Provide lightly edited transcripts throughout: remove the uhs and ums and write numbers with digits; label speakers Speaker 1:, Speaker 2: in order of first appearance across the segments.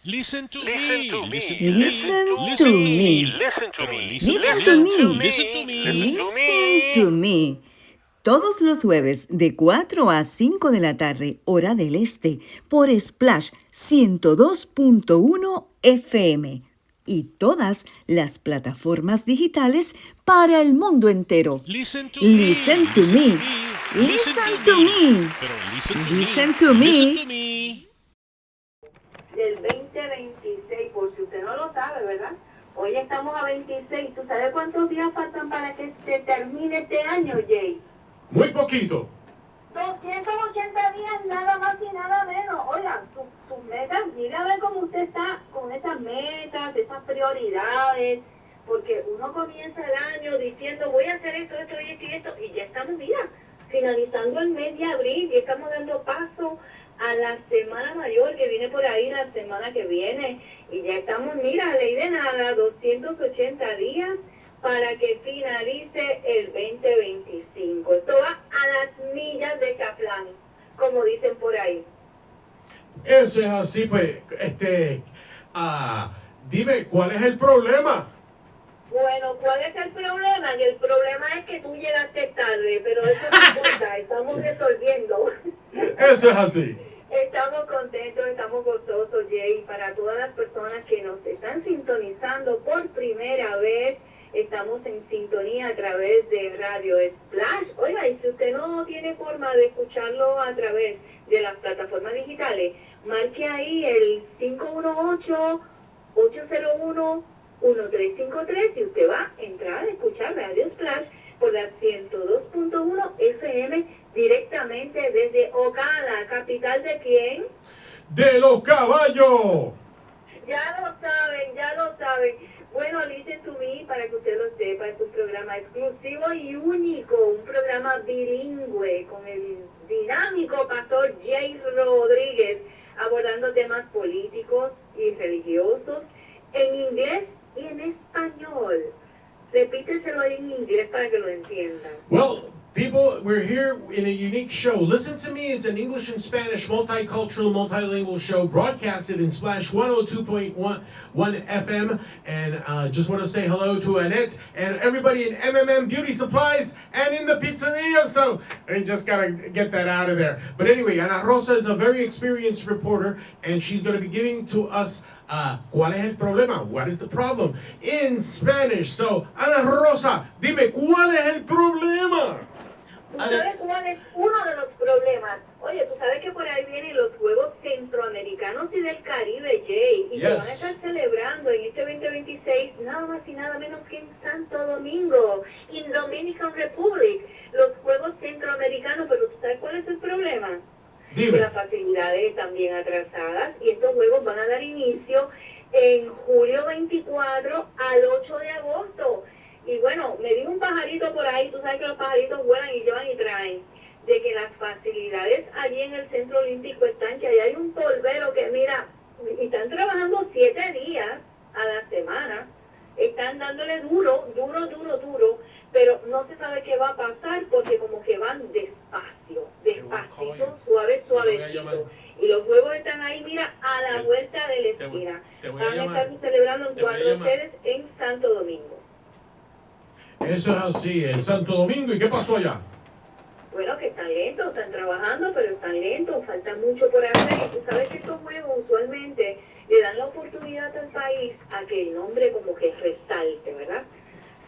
Speaker 1: Listen to me.
Speaker 2: Listen to me.
Speaker 3: Listen to
Speaker 1: Pero
Speaker 3: me.
Speaker 2: Listen to me.
Speaker 1: Listen to me.
Speaker 2: Listen to me. Todos los jueves de 4 a 5 de la tarde, hora del este, por Splash 102.1 FM y todas las plataformas digitales para el mundo entero.
Speaker 1: Listen to me.
Speaker 2: Listen to me. Listen to me.
Speaker 1: Pero
Speaker 2: Listen to me.
Speaker 1: Listen to me.
Speaker 4: Del 2026, por si usted no lo sabe, ¿verdad? Hoy estamos a 26. ¿Tú sabes cuántos días faltan para que se termine este año, Jay?
Speaker 5: Muy poquito.
Speaker 4: 280 días, nada más y nada menos. Oiga, sus metas, mira a ver cómo usted está con esas metas, esas prioridades, porque uno comienza el año diciendo voy a hacer esto y esto, y ya estamos, mira, finalizando el mes de abril y estamos dando paso a la semana mayor que viene por ahí la semana que viene, y ya estamos, mira, ley de nada, 280 días para que finalice el 2025. Esto va a las millas de Chaplán, como dicen por ahí.
Speaker 5: Eso es así, pues, dime, ¿cuál es el problema?
Speaker 4: Bueno, ¿cuál es el problema? Y el problema es que tú llegaste tarde, pero eso no importa, estamos resolviendo.
Speaker 5: Eso es así.
Speaker 4: Estamos contentos, estamos gozosos, Jay, para todas las personas que nos están sintonizando por primera vez. Estamos en sintonía a través de Radio Splash. Oiga, y si usted no tiene forma de escucharlo a través de las plataformas digitales, marque ahí el 518-801-1353 y usted va a entrar a escuchar Radio Splash por la 102.1 FM directamente desde Ocala, capital de ¿quién?
Speaker 5: ¡De los caballos!
Speaker 4: Ya lo saben, ya lo saben. Bueno, Listen to Me, para que usted lo sepa, es un programa exclusivo y único, un programa bilingüe con el dinámico pastor Jay Rodríguez, abordando temas políticos y religiosos en inglés y en español. Repíteselo en inglés para que lo entiendan.
Speaker 5: Well, people, we're here in a unique show. Listen to Me is an English and Spanish multicultural, multilingual show broadcasted in Splash 102.1 FM. And just want to say hello to Annette and everybody in MMM Beauty Supplies and in the pizzeria. So I just got to get that out of there. But anyway, Ana Rosa is a very experienced reporter, and she's going to be giving to us ¿cuál es el problema? What is the problem? In Spanish. So, Ana Rosa, dime, ¿cuál es el problema?
Speaker 4: ¿Tú sabes cuál es uno de los problemas? Oye, tú sabes que por ahí vienen los Juegos Centroamericanos y del Caribe, Jay, y se van a estar celebrando en este 2026 nada más y nada menos que en Santo Domingo, en Dominican Republic, los Juegos Centroamericanos. Pero ¿tú sabes cuál es el problema?
Speaker 5: Dime.
Speaker 4: Que las facilidades están bien atrasadas y estos juegos van a dar inicio en julio 24 al 8 de agosto. Y bueno, me dijo un pajarito por ahí, tú sabes que los pajaritos vuelan y llevan y traen, de que las facilidades allí en el Centro Olímpico están, que allá hay un polvero que mira, y están trabajando 7 días a la semana, están dándole duro, pero no se sabe qué va a pasar porque como que van despacito, suavecito. Y los juegos están ahí, mira, a la vuelta de la esquina. Van a estar celebrando en 4 sedes en Santo Domingo.
Speaker 5: Eso es así, en Santo Domingo. ¿Y qué pasó allá?
Speaker 4: Bueno, que están lentos, están trabajando, pero están lentos, falta mucho por hacer. Y tú sabes que estos juegos usualmente le dan la oportunidad al país a que el nombre como que resalte, ¿verdad?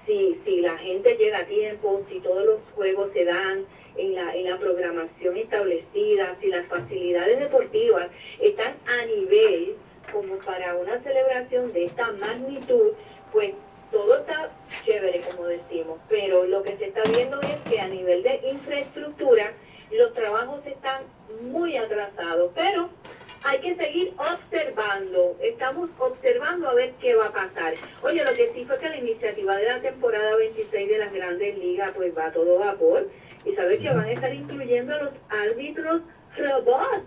Speaker 4: Si la gente llega a tiempo, si todos los juegos se dan en la programación establecida, si las facilidades deportivas están a nivel como para una celebración de esta magnitud, pues todo está chévere, como decimos, pero lo que se está viendo es que a nivel de infraestructura los trabajos están muy atrasados, pero hay que seguir observando, estamos observando a ver qué va a pasar. Oye, lo que sí fue que la iniciativa de la temporada 26 de las Grandes Ligas pues va a todo vapor, y sabes que van a estar incluyendo a los árbitros robots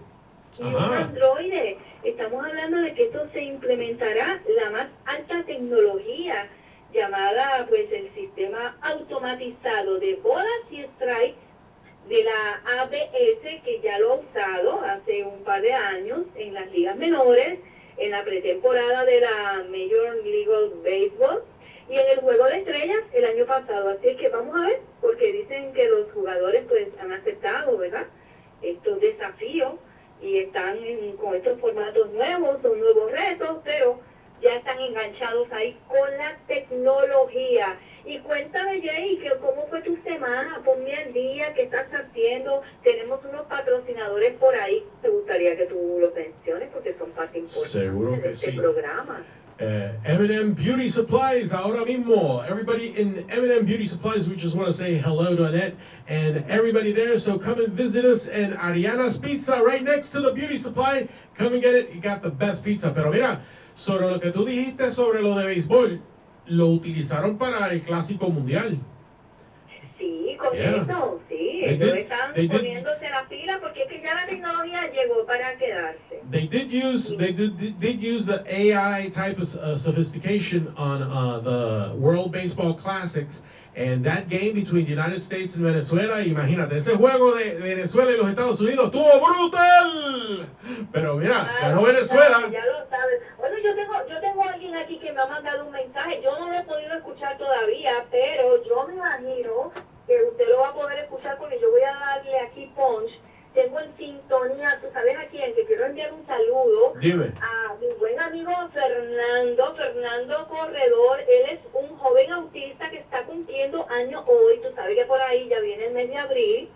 Speaker 4: y un androide. Estamos hablando de que esto se implementará la más alta tecnología llamada pues el sistema automatizado de bolas y strike de la ABS, que ya lo ha usado hace un par de años en las ligas menores. en la pretemporada de la Major League Baseball y en el Juego de Estrellas el año pasado. Así es que vamos a ver, porque dicen que los jugadores pues han aceptado, ¿verdad?, estos desafíos y están con estos formatos nuevos, son nuevos retos, pero ya están enganchados ahí con la tecnología. Y cuéntame, Jay, que ¿cómo fue tu semana? Ponme al día, ¿qué estás haciendo? Tenemos unos patrocinadores por ahí, me gustaría que tú los menciones porque son parte importante de este programa.
Speaker 5: M&M Beauty Supplies, ahora mismo. Everybody in M&M Beauty Supplies, we just want to say hello to Annette and everybody there. So come and visit us in Ariana's Pizza, right next to the beauty supply. Come and get it. You got the best pizza. Pero mira, sobre lo que tú dijiste sobre lo de béisbol, lo utilizaron para el Clásico Mundial.
Speaker 4: Sí, correcto, sí. Ellos están poniéndose la pila porque es que ya la tecnología llegó para quedarse.
Speaker 5: They did use the AI type of sophistication on the World Baseball Classics, and that game between the United States and Venezuela. Imagínate, ese juego de Venezuela y los Estados Unidos estuvo brutal. Pero mira, ganó Venezuela.
Speaker 4: Ya lo sabes. Bueno, yo tengo alguien aquí que me ha mandado un mensaje. Yo no lo he podido escuchar todavía, pero yo me imagino que usted lo va a poder escuchar porque yo voy a darle aquí Ponce. Tengo en sintonía, ¿tú sabes a quién? Que quiero enviar un saludo.
Speaker 5: Dime.
Speaker 4: A mi buen amigo Fernando Corredor. Él es un joven autista que está cumpliendo años hoy. Tú sabes que por ahí ya viene el mes de abril,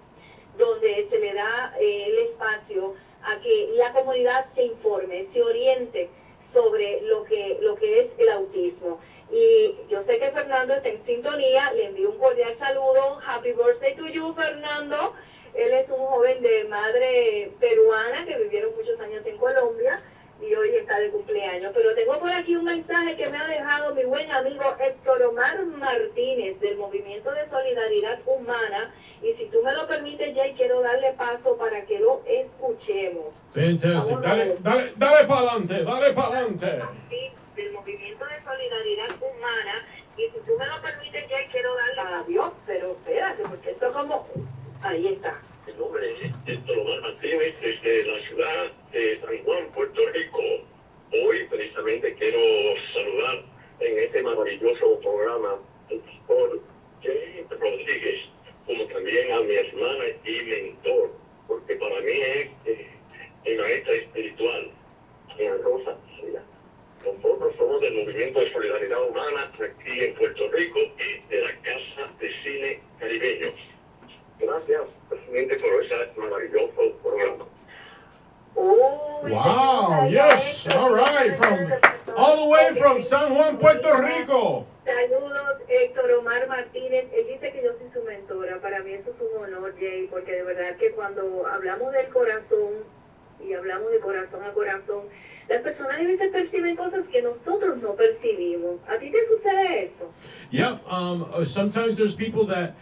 Speaker 4: donde se le da el espacio a que la comunidad se informe, se oriente sobre lo que es el autismo. Y yo sé que Fernando está en sintonía, le envío un cordial saludo. Happy birthday to you, Fernando. Él es un joven de madre peruana que vivieron muchos años en Colombia y hoy está de cumpleaños. Pero tengo por aquí un mensaje que me ha dejado mi buen amigo Héctor Omar Martínez del Movimiento de Solidaridad Humana. Y si tú me lo permites, Jay, quiero darle paso para que lo escuchemos.
Speaker 5: Fantastic. Dale para adelante, dale para adelante.
Speaker 4: Del Movimiento de Solidaridad Humana. Y si tú me lo permites, Jay, quiero darle adiós. Pero espérate, porque esto como... Ahí está.
Speaker 3: Mi nombre es Héctor Omar Martínez, desde la ciudad de San Juan, Puerto Rico. Hoy precisamente quiero saludar en este maravilloso programa al pastor Jay Rodríguez, como también a mi hermana y mentor, porque para mí es mi maestra espiritual, Rosa Arias. Nosotros somos del Movimiento de Solidaridad Humana aquí en Puerto Rico y de la Casa de Cine Caribeños. Gracias, presidente, por ese maravilloso programa.
Speaker 5: Wow, yes, all right, all the way from San Juan, Puerto Rico.
Speaker 4: Saludos, Héctor Omar Martínez. Él dice que yo soy su mentora. Para mí eso es un honor, Jay, porque de verdad que cuando hablamos del corazón y hablamos de corazón a corazón, las personas a veces perciben cosas que nosotros no percibimos. ¿A ti te sucede eso?
Speaker 5: Yeah, sometimes there's people that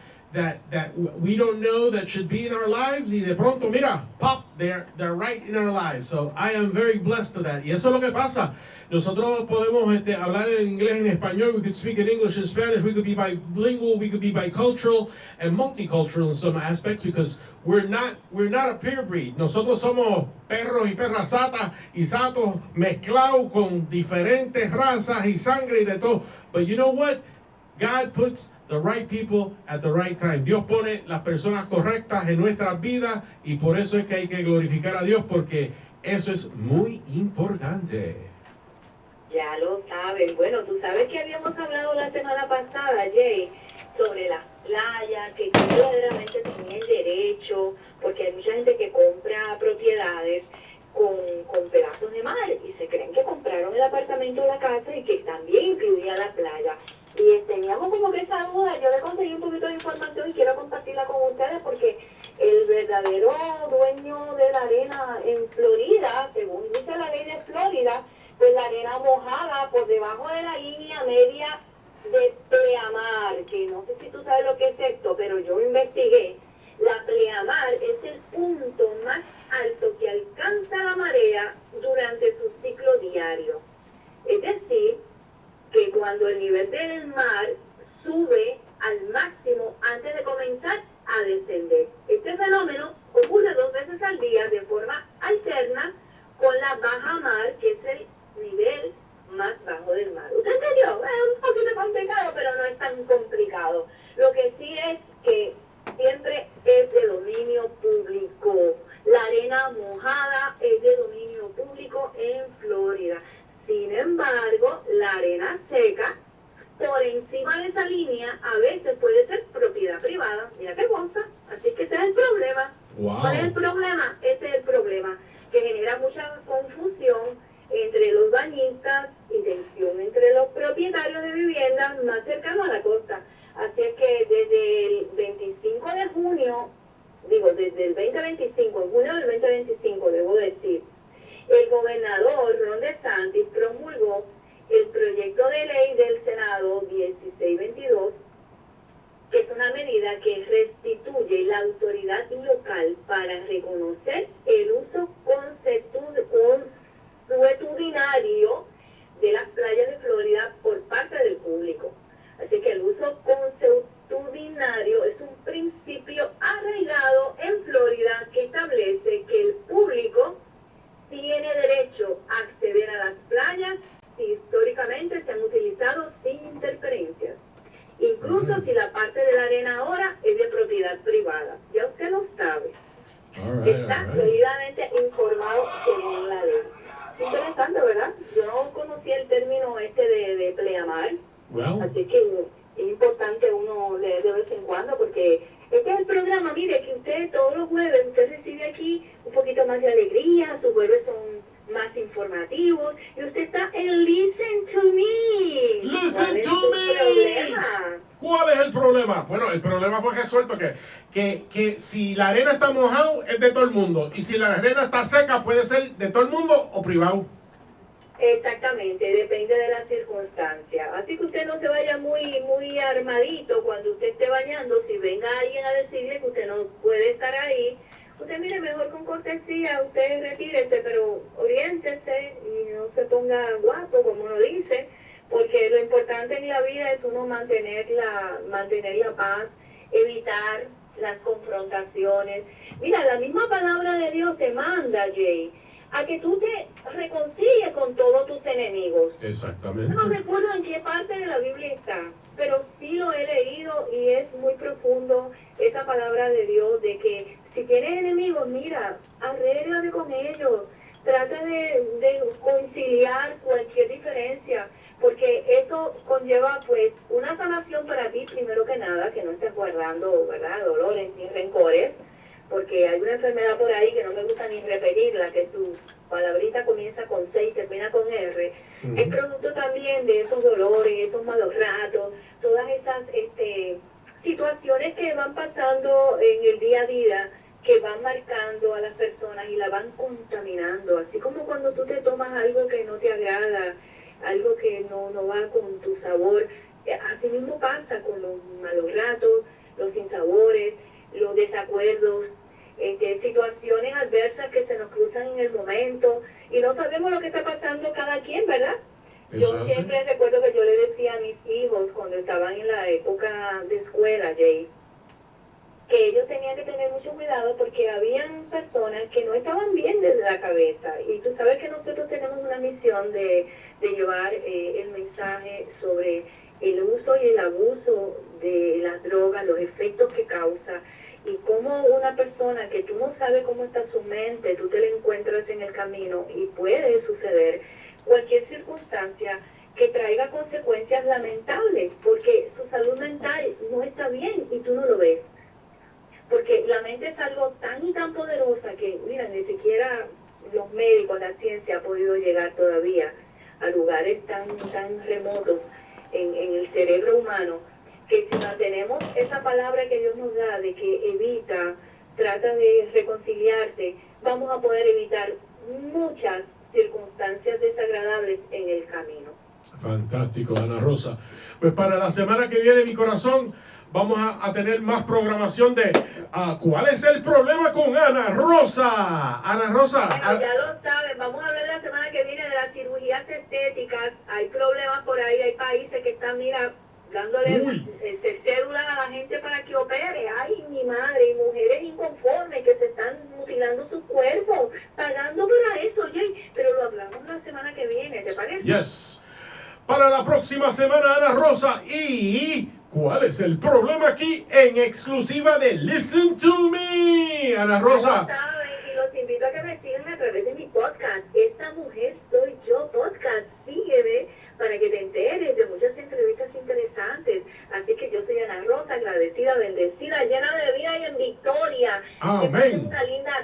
Speaker 5: we don't know that should be in our lives, y de pronto, mira, pop, they're right in our lives. So I am very blessed to that. Y eso es lo que pasa. Nosotros podemos hablar en inglés, en español. We could speak in English and Spanish. We could be bilingual. We could be bicultural and multicultural in some aspects because we're not a pure breed. Nosotros somos perros y perras y satos mezclados con diferentes razas y sangre y de todo. But you know what? God puts the right people at the right time. Dios pone las personas correctas en nuestras vidas y por eso es que hay que glorificar a Dios, porque eso es muy importante.
Speaker 4: Ya lo saben. Bueno, tú sabes que habíamos hablado la semana pasada, Jay, sobre las playas, que verdaderamente tenían el derecho, porque hay mucha gente que compra propiedades con pedazos de mar y se creen que compraron el apartamento o la casa y que también incluía la playa. Y teníamos como que esa duda. Yo le conseguí un poquito de información y quiero compartirla con ustedes porque el verdadero dueño de la arena en Florida, según dice la ley de Florida, pues la arena mojada por debajo de la línea media de pleamar, que no sé si tú sabes lo que es esto, pero yo investigué. La pleamar es el punto más alto que alcanza la marea durante su ciclo diario. Es decir, que cuando el nivel del mar sube al máximo antes de comenzar a descender. Este fenómeno ocurre 2 veces al día de forma alterna con la baja mar, que es el ¿Cuál es el problema? Ese es el problema, que genera mucha confusión entre los bañistas y tensión entre los propietarios de viviendas más cercanos a la costa. Así es que desde el 25 de junio, desde el 2025, en junio del 2025, debo decir, el gobernador Ron DeSantis promulgó el proyecto de ley del Senado 1622, que es una medida que restituye la autoridad local para reconocer el uso consuetudinario de las playas de Florida por parte del público. Así que el uso consuetudinario es un principio arraigado en Florida que establece que el público tiene derecho a acceder a las playas si históricamente se han utilizado sin interferencias, incluso si la parte de la arena ahora es de propiedad privada. Ya usted lo sabe. Está debidamente informado según la ley. Interesante, ¿verdad? Yo no conocía el término de pleamar, así que es importante uno leer de vez en cuando, porque este es el programa, mire, que usted todos los jueves, usted recibe aquí un poquito más de alegría, sus jueves son más informativos, y usted está en Listen to Me.
Speaker 5: Listen to me. ¿Cuál es el problema? Bueno, el problema fue resuelto que si la arena está mojada es de todo el mundo, y si la arena está seca puede ser de todo el mundo o privado.
Speaker 4: Exactamente, depende de la circunstancia. Así que usted no se vaya muy armadito cuando usted esté bañando. Si venga alguien a decirle que usted no puede estar ahí, usted mire, mejor con cortesía, usted retírese, pero oriéntese y no se ponga guapo, como uno dice, porque lo importante en la vida es uno mantener la paz, evitar las confrontaciones. Mira, la misma palabra de Dios te manda, Jay, a que tú te reconcilies con todos tus enemigos.
Speaker 5: Exactamente.
Speaker 4: No recuerdo en qué parte de la Biblia está, pero sí lo he leído y es muy profundo esa palabra de Dios, de que si tienes enemigos, mira, arréglate con ellos, trata de conciliar cualquier diferencia, porque eso conlleva pues una sanación para ti, primero que nada, que no estés guardando, ¿verdad?, dolores ni rencores, porque hay una enfermedad por ahí que no me gusta ni repetirla, que su palabrita comienza con C y termina con R. Es producto también de esos dolores, esos malos ratos, todas esas situaciones que van pasando en el día a día, que van marcando a las personas y la van contaminando, así como cuando tú te tomas algo que no te agrada, algo que no va con tu sabor. Así mismo pasa con los malos ratos, los sinsabores, los desacuerdos, situaciones adversas que se nos cruzan en el momento y no sabemos lo que está pasando cada quien, ¿verdad? Yo siempre recuerdo que yo le decía a mis hijos cuando estaban en la época de escuela, Jay, que ellos tenían que tener mucho cuidado porque habían personas que no estaban bien desde la cabeza, y tú sabes que nosotros tenemos una misión de llevar el mensaje sobre el uso y el abuso de las drogas, los efectos que causa, y cómo una persona que tú no sabes cómo está su mente, tú te la encuentras en el camino y puede suceder cualquier circunstancia que traiga consecuencias lamentables, porque su salud mental no está bien y tú no lo ves. Porque la mente es algo tan y tan poderosa que, mira, ni siquiera los médicos, la ciencia ha podido llegar todavía a lugares tan remotos en el cerebro humano, que si mantenemos esa palabra que Dios nos da de que evita, trata de reconciliarte, vamos a poder evitar muchas circunstancias desagradables en el camino.
Speaker 5: Fantástico, Ana Rosa. Pues para la semana que viene, mi corazón, vamos a tener más programación de ¿cuál es el problema con Ana Rosa? Ana Rosa.
Speaker 4: Bueno, ya lo saben, vamos a hablar la semana que viene de las cirugías estéticas. Hay problemas por ahí, hay países que están, mira, dándole cédula a la gente para que opere. Ay, mi madre, y mujeres inconformes que se están mutilando sus cuerpos, pagando para eso, Jay. Pero lo hablamos la semana que viene, ¿te parece?
Speaker 5: Yes. Para la próxima semana, Ana Rosa. ¿Y cuál es el problema aquí en exclusiva de Listen to Me? Ana Rosa.
Speaker 4: Ya lo saben, y los invito a que me sigan a través de mi podcast. Esta mujer soy yo podcast. Sígueme para que te enteres de muchas entrevistas interesantes. Así que yo soy Ana Rosa, agradecida, bendecida, llena de vida y en victoria.
Speaker 5: Amén.
Speaker 4: Que pasen una linda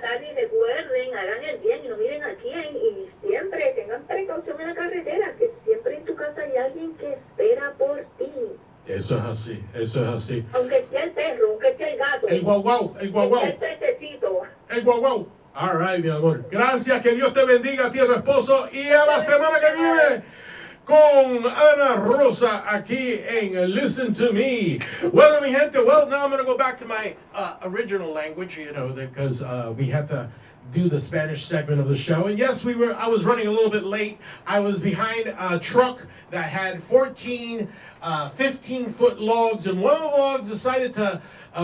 Speaker 5: Eso es así, eso es así.
Speaker 4: Aunque esté el perro, aunque esté el gato.
Speaker 5: El guau, el
Speaker 4: aunque
Speaker 5: guau.
Speaker 4: esté el pececito.
Speaker 5: El guau. All right, mi amor. Gracias, que Dios te bendiga a ti, a tu esposo, y a la semana que viene con Ana Rosa aquí en Listen to Me. Well, mi gente, well, now I'm going to go back to my original language, you know, because we had to do the Spanish segment of the show. And yes, I was running a little bit late. I was behind a truck that had 14, 15-foot logs, and one of the logs decided to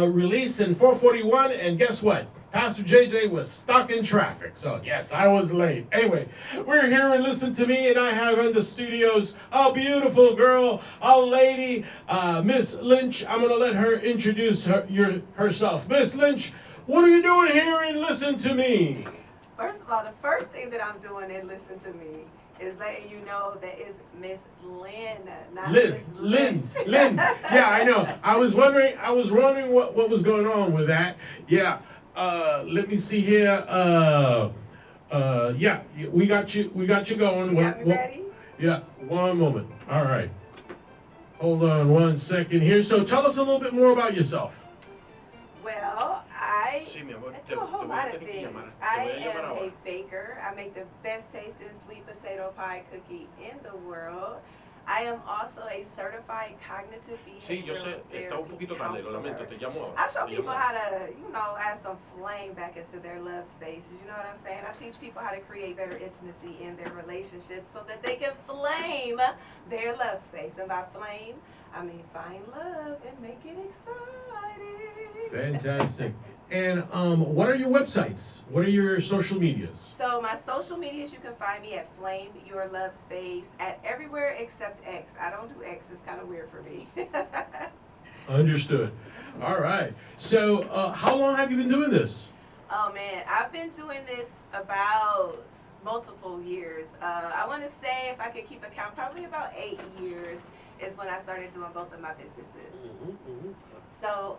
Speaker 5: release in 441, and guess what? Pastor JJ was stuck in traffic. So, yes, I was late. Anyway, we're here and Listen to Me, and I have in the studios a beautiful girl, a lady, Miss Lynch. I'm going to let her introduce herself. Miss Lynch, what are you doing here in Listen to Me?
Speaker 6: First of all, the first thing that I'm doing in Listen to Me is letting you know that it's Miss Lynn, not Miss Lynch.
Speaker 5: Lynn. Yeah, I know. I was wondering what was going on with that. Yeah. Let me see here. Yeah, we got you going.
Speaker 6: You got me ready?
Speaker 5: Yeah, one moment. All right. Hold on 1 second here. So tell us a little bit more about yourself.
Speaker 6: Well, I
Speaker 1: Sí, mi amor,
Speaker 6: do a whole lot of
Speaker 1: te
Speaker 6: things.
Speaker 1: llamar.
Speaker 6: I
Speaker 1: Te voy a llamar
Speaker 6: am
Speaker 1: ahora.
Speaker 6: a baker. I make the best tasting sweet potato pie cookie in the world. I am also a certified cognitive
Speaker 1: Sí, yo
Speaker 6: behavioral
Speaker 1: sé, está un
Speaker 6: therapy
Speaker 1: poquito tarde, lo lamento,
Speaker 6: counselor.
Speaker 1: te llamo ahora.
Speaker 6: I show
Speaker 1: te
Speaker 6: people
Speaker 1: llamo
Speaker 6: how
Speaker 1: ahora.
Speaker 6: to, add some flame back into their love spaces. You know what I'm saying? I teach people how to create better intimacy in their relationships so that they can flame their love space. And by flame, I mean find love and make it exciting.
Speaker 5: Fantastic. And what are your websites? What are your social medias?
Speaker 6: So my social medias, you can find me at Flame Your Love Space at everywhere except X. I don't do X. It's kind of weird for me.
Speaker 5: Understood. All right. So how long have you been doing this?
Speaker 6: Oh man, I've been doing this about multiple years. I want to say, if I could keep account, probably about 8 years is when I started doing both of my businesses. So,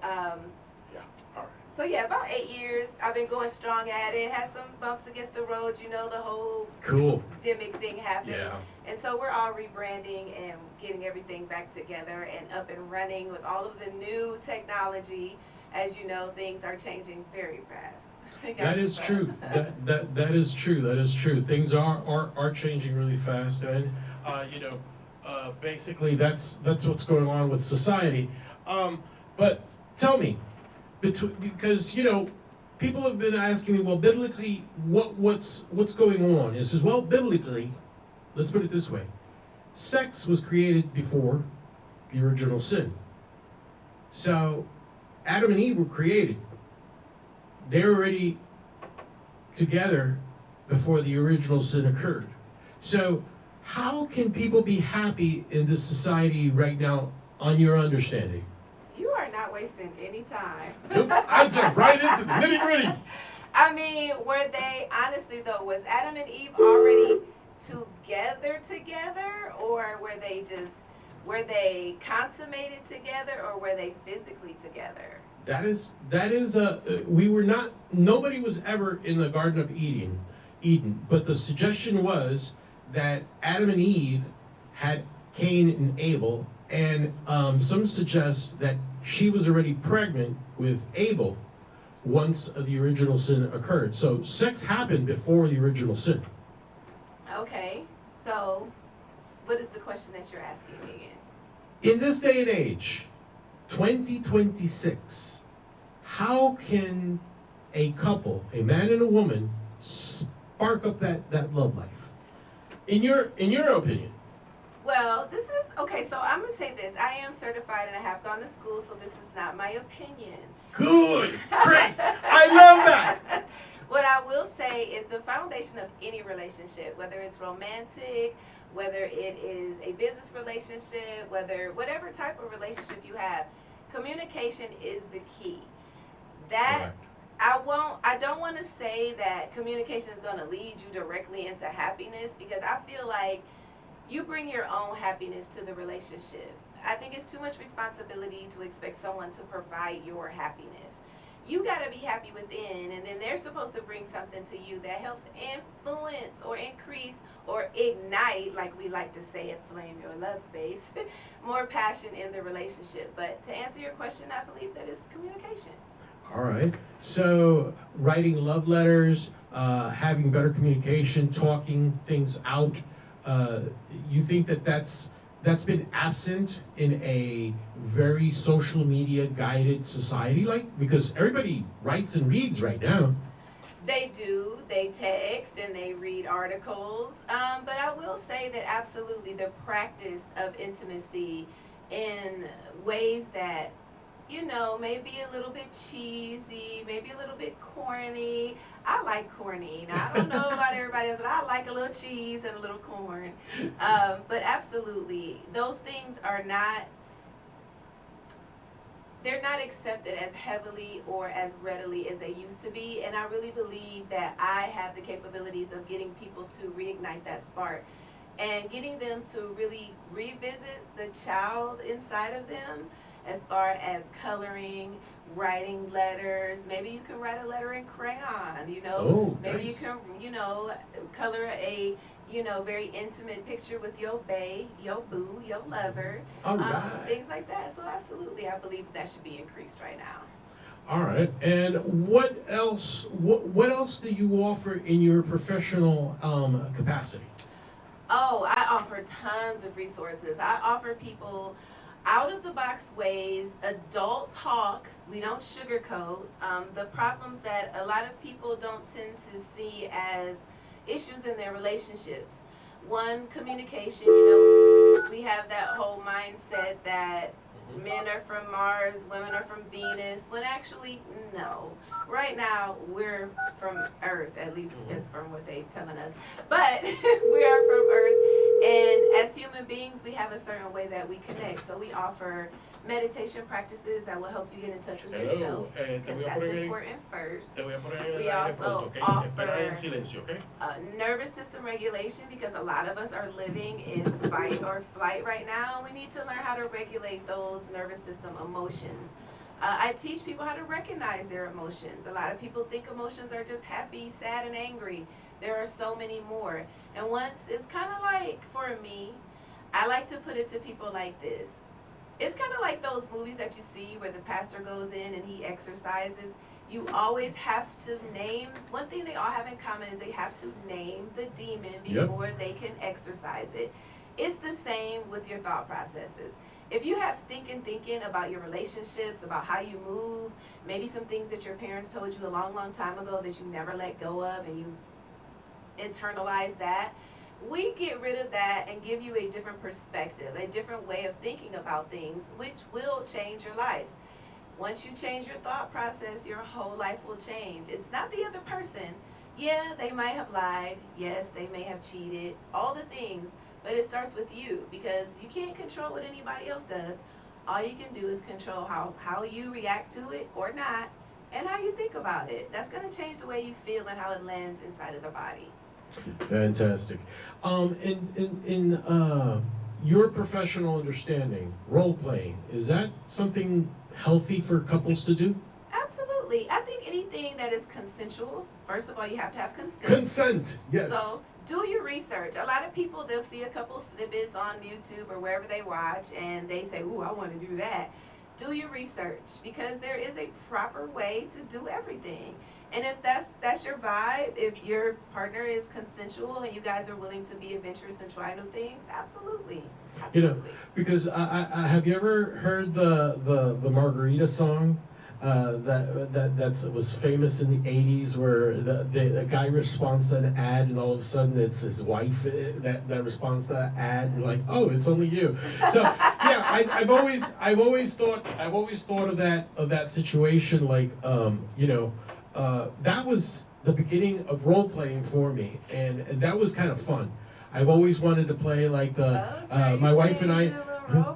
Speaker 5: Yeah. All right.
Speaker 6: so yeah, about 8 years. I've been going strong at it. Had some bumps against the road, the whole
Speaker 5: Cool.
Speaker 6: pandemic thing happened.
Speaker 5: Yeah.
Speaker 6: And so we're all rebranding and getting everything back together and up and running with all of the new technology. As you know, things are changing very fast.
Speaker 5: That is true. That is true. That is true. Things are changing really fast, and basically that's what's going on with society. But tell me, because people have been asking me, well, biblically, what's going on? It says, well, biblically, let's put it this way: sex was created before the original sin. So Adam and Eve were created. They're already together before the original sin occurred. So how can people be happy in this society right now, on your understanding?
Speaker 6: You are not wasting any time.
Speaker 5: Nope, I jump right into the nitty gritty.
Speaker 6: I mean, were they, honestly though, was Adam and Eve already together, or were they consummated together, or were they physically together?
Speaker 5: That is nobody was ever in the Garden of Eden, but the suggestion was that Adam and Eve had Cain and Abel, and some suggest that she was already pregnant with Abel once the original sin occurred. So sex happened before the original sin.
Speaker 6: Okay, so what is the question that you're asking me again?
Speaker 5: In this day and age, 2026, how can a couple, a man and a woman, spark up that love life? In your opinion?
Speaker 6: Well, this is, okay, so I'm going to say this. I am certified and I have gone to school, so this is not my opinion.
Speaker 5: Good, great, I love that.
Speaker 6: What I will say is the foundation of any relationship, whether it's romantic, whether it is a business relationship, whatever type of relationship you have, communication is the key. That I don't want to say that communication is going to lead you directly into happiness, because I feel like you bring your own happiness to the relationship. I think it's too much responsibility to expect someone to provide your happiness. You got to be happy within, and then they're supposed to bring something to you that helps influence or increase or ignite, like we like to say at Flame Your Love Space, more passion in the relationship. But to answer your question, I believe that it's communication.
Speaker 5: All right. So writing love letters, having better communication, talking things out. You think that that's been absent in a very social media guided society, like, because everybody writes and reads right now.
Speaker 6: They do. They text and they read articles. But I will say that absolutely the practice of intimacy in ways that, you know, maybe a little bit cheesy, maybe a little bit corny. I like corny. Now, I don't know about everybody else, but I like a little cheese and a little corn. But absolutely, those things are not, they're not accepted as heavily or as readily as they used to be. And I really believe that I have the capabilities of getting people to reignite that spark and getting them to really revisit the child inside of them, as far as coloring, writing letters. Maybe you can write a letter in crayon, you know.
Speaker 5: Oh,
Speaker 6: maybe
Speaker 5: nice.
Speaker 6: you can, you know, color a, you know, very intimate picture with your bae, your boo, your lover.
Speaker 5: All right.
Speaker 6: Things like that. So absolutely, I believe that should be increased right now.
Speaker 5: All right. And what else? What else do you offer in your professional capacity?
Speaker 6: Oh, I offer tons of resources. I offer people out of the box ways, adult talk. We don't sugarcoat. The problems that a lot of people don't tend to see as issues in their relationships. One, communication. You know, we have that whole mindset that men are from Mars, women are from Venus, when actually, no. Right now, we're from Earth, at least as from what they're telling us. But we are from Earth, and as human beings, we have a certain way that we connect. So we offer meditation practices that will help you get in touch with yourself, because that's important first. We also offer nervous system regulation, because a lot of us are living in fight or flight right now. We need to learn how to regulate those nervous system emotions. I teach people how to recognize their emotions. A lot of people think emotions are just happy, sad, and angry. There are so many more. And once, it's kind of like, for me, I like to put it to people like this. It's kind of like those movies that you see where the pastor goes in and he exorcises. You always have to name, one thing they all have in common is they have to name the demon before they can exorcise it. It's the same with your thought processes. If you have stinking thinking about your relationships, about how you move, maybe some things that your parents told you a long, long time ago that you never let go of, and you internalize that, we get rid of that and give you a different perspective, a different way of thinking about things, which will change your life. Once you change your thought process, your whole life will change. It's not the other person. Yeah, they might have lied. Yes, they may have cheated. All the things. But it starts with you, because you can't control what anybody else does. All you can do is control how you react to it or not, and how you think about it. That's going to change the way you feel and how it lands inside of the body.
Speaker 5: Fantastic. In your professional understanding, role playing, is that something healthy for couples to do?
Speaker 6: Absolutely. I think anything that is consensual, first of all, you have to have consent.
Speaker 5: Consent, yes.
Speaker 6: So do your research. A lot of people, they'll see a couple snippets on YouTube or wherever they watch, and they say, ooh, I want to do that. Do your research, because there is a proper way to do everything. And if that's your vibe, if your partner is consensual and you guys are willing to be adventurous and try new things, absolutely.
Speaker 5: You know, because I have you ever heard the Margarita song? That was famous in the 80s, where the guy responds to an ad, and all of a sudden it's his wife that responds to that ad, and like, oh, it's only you. So yeah, I've always thought of that situation, like that was the beginning of role playing for me, and that was kind of fun. I've always wanted to play like my wife and I.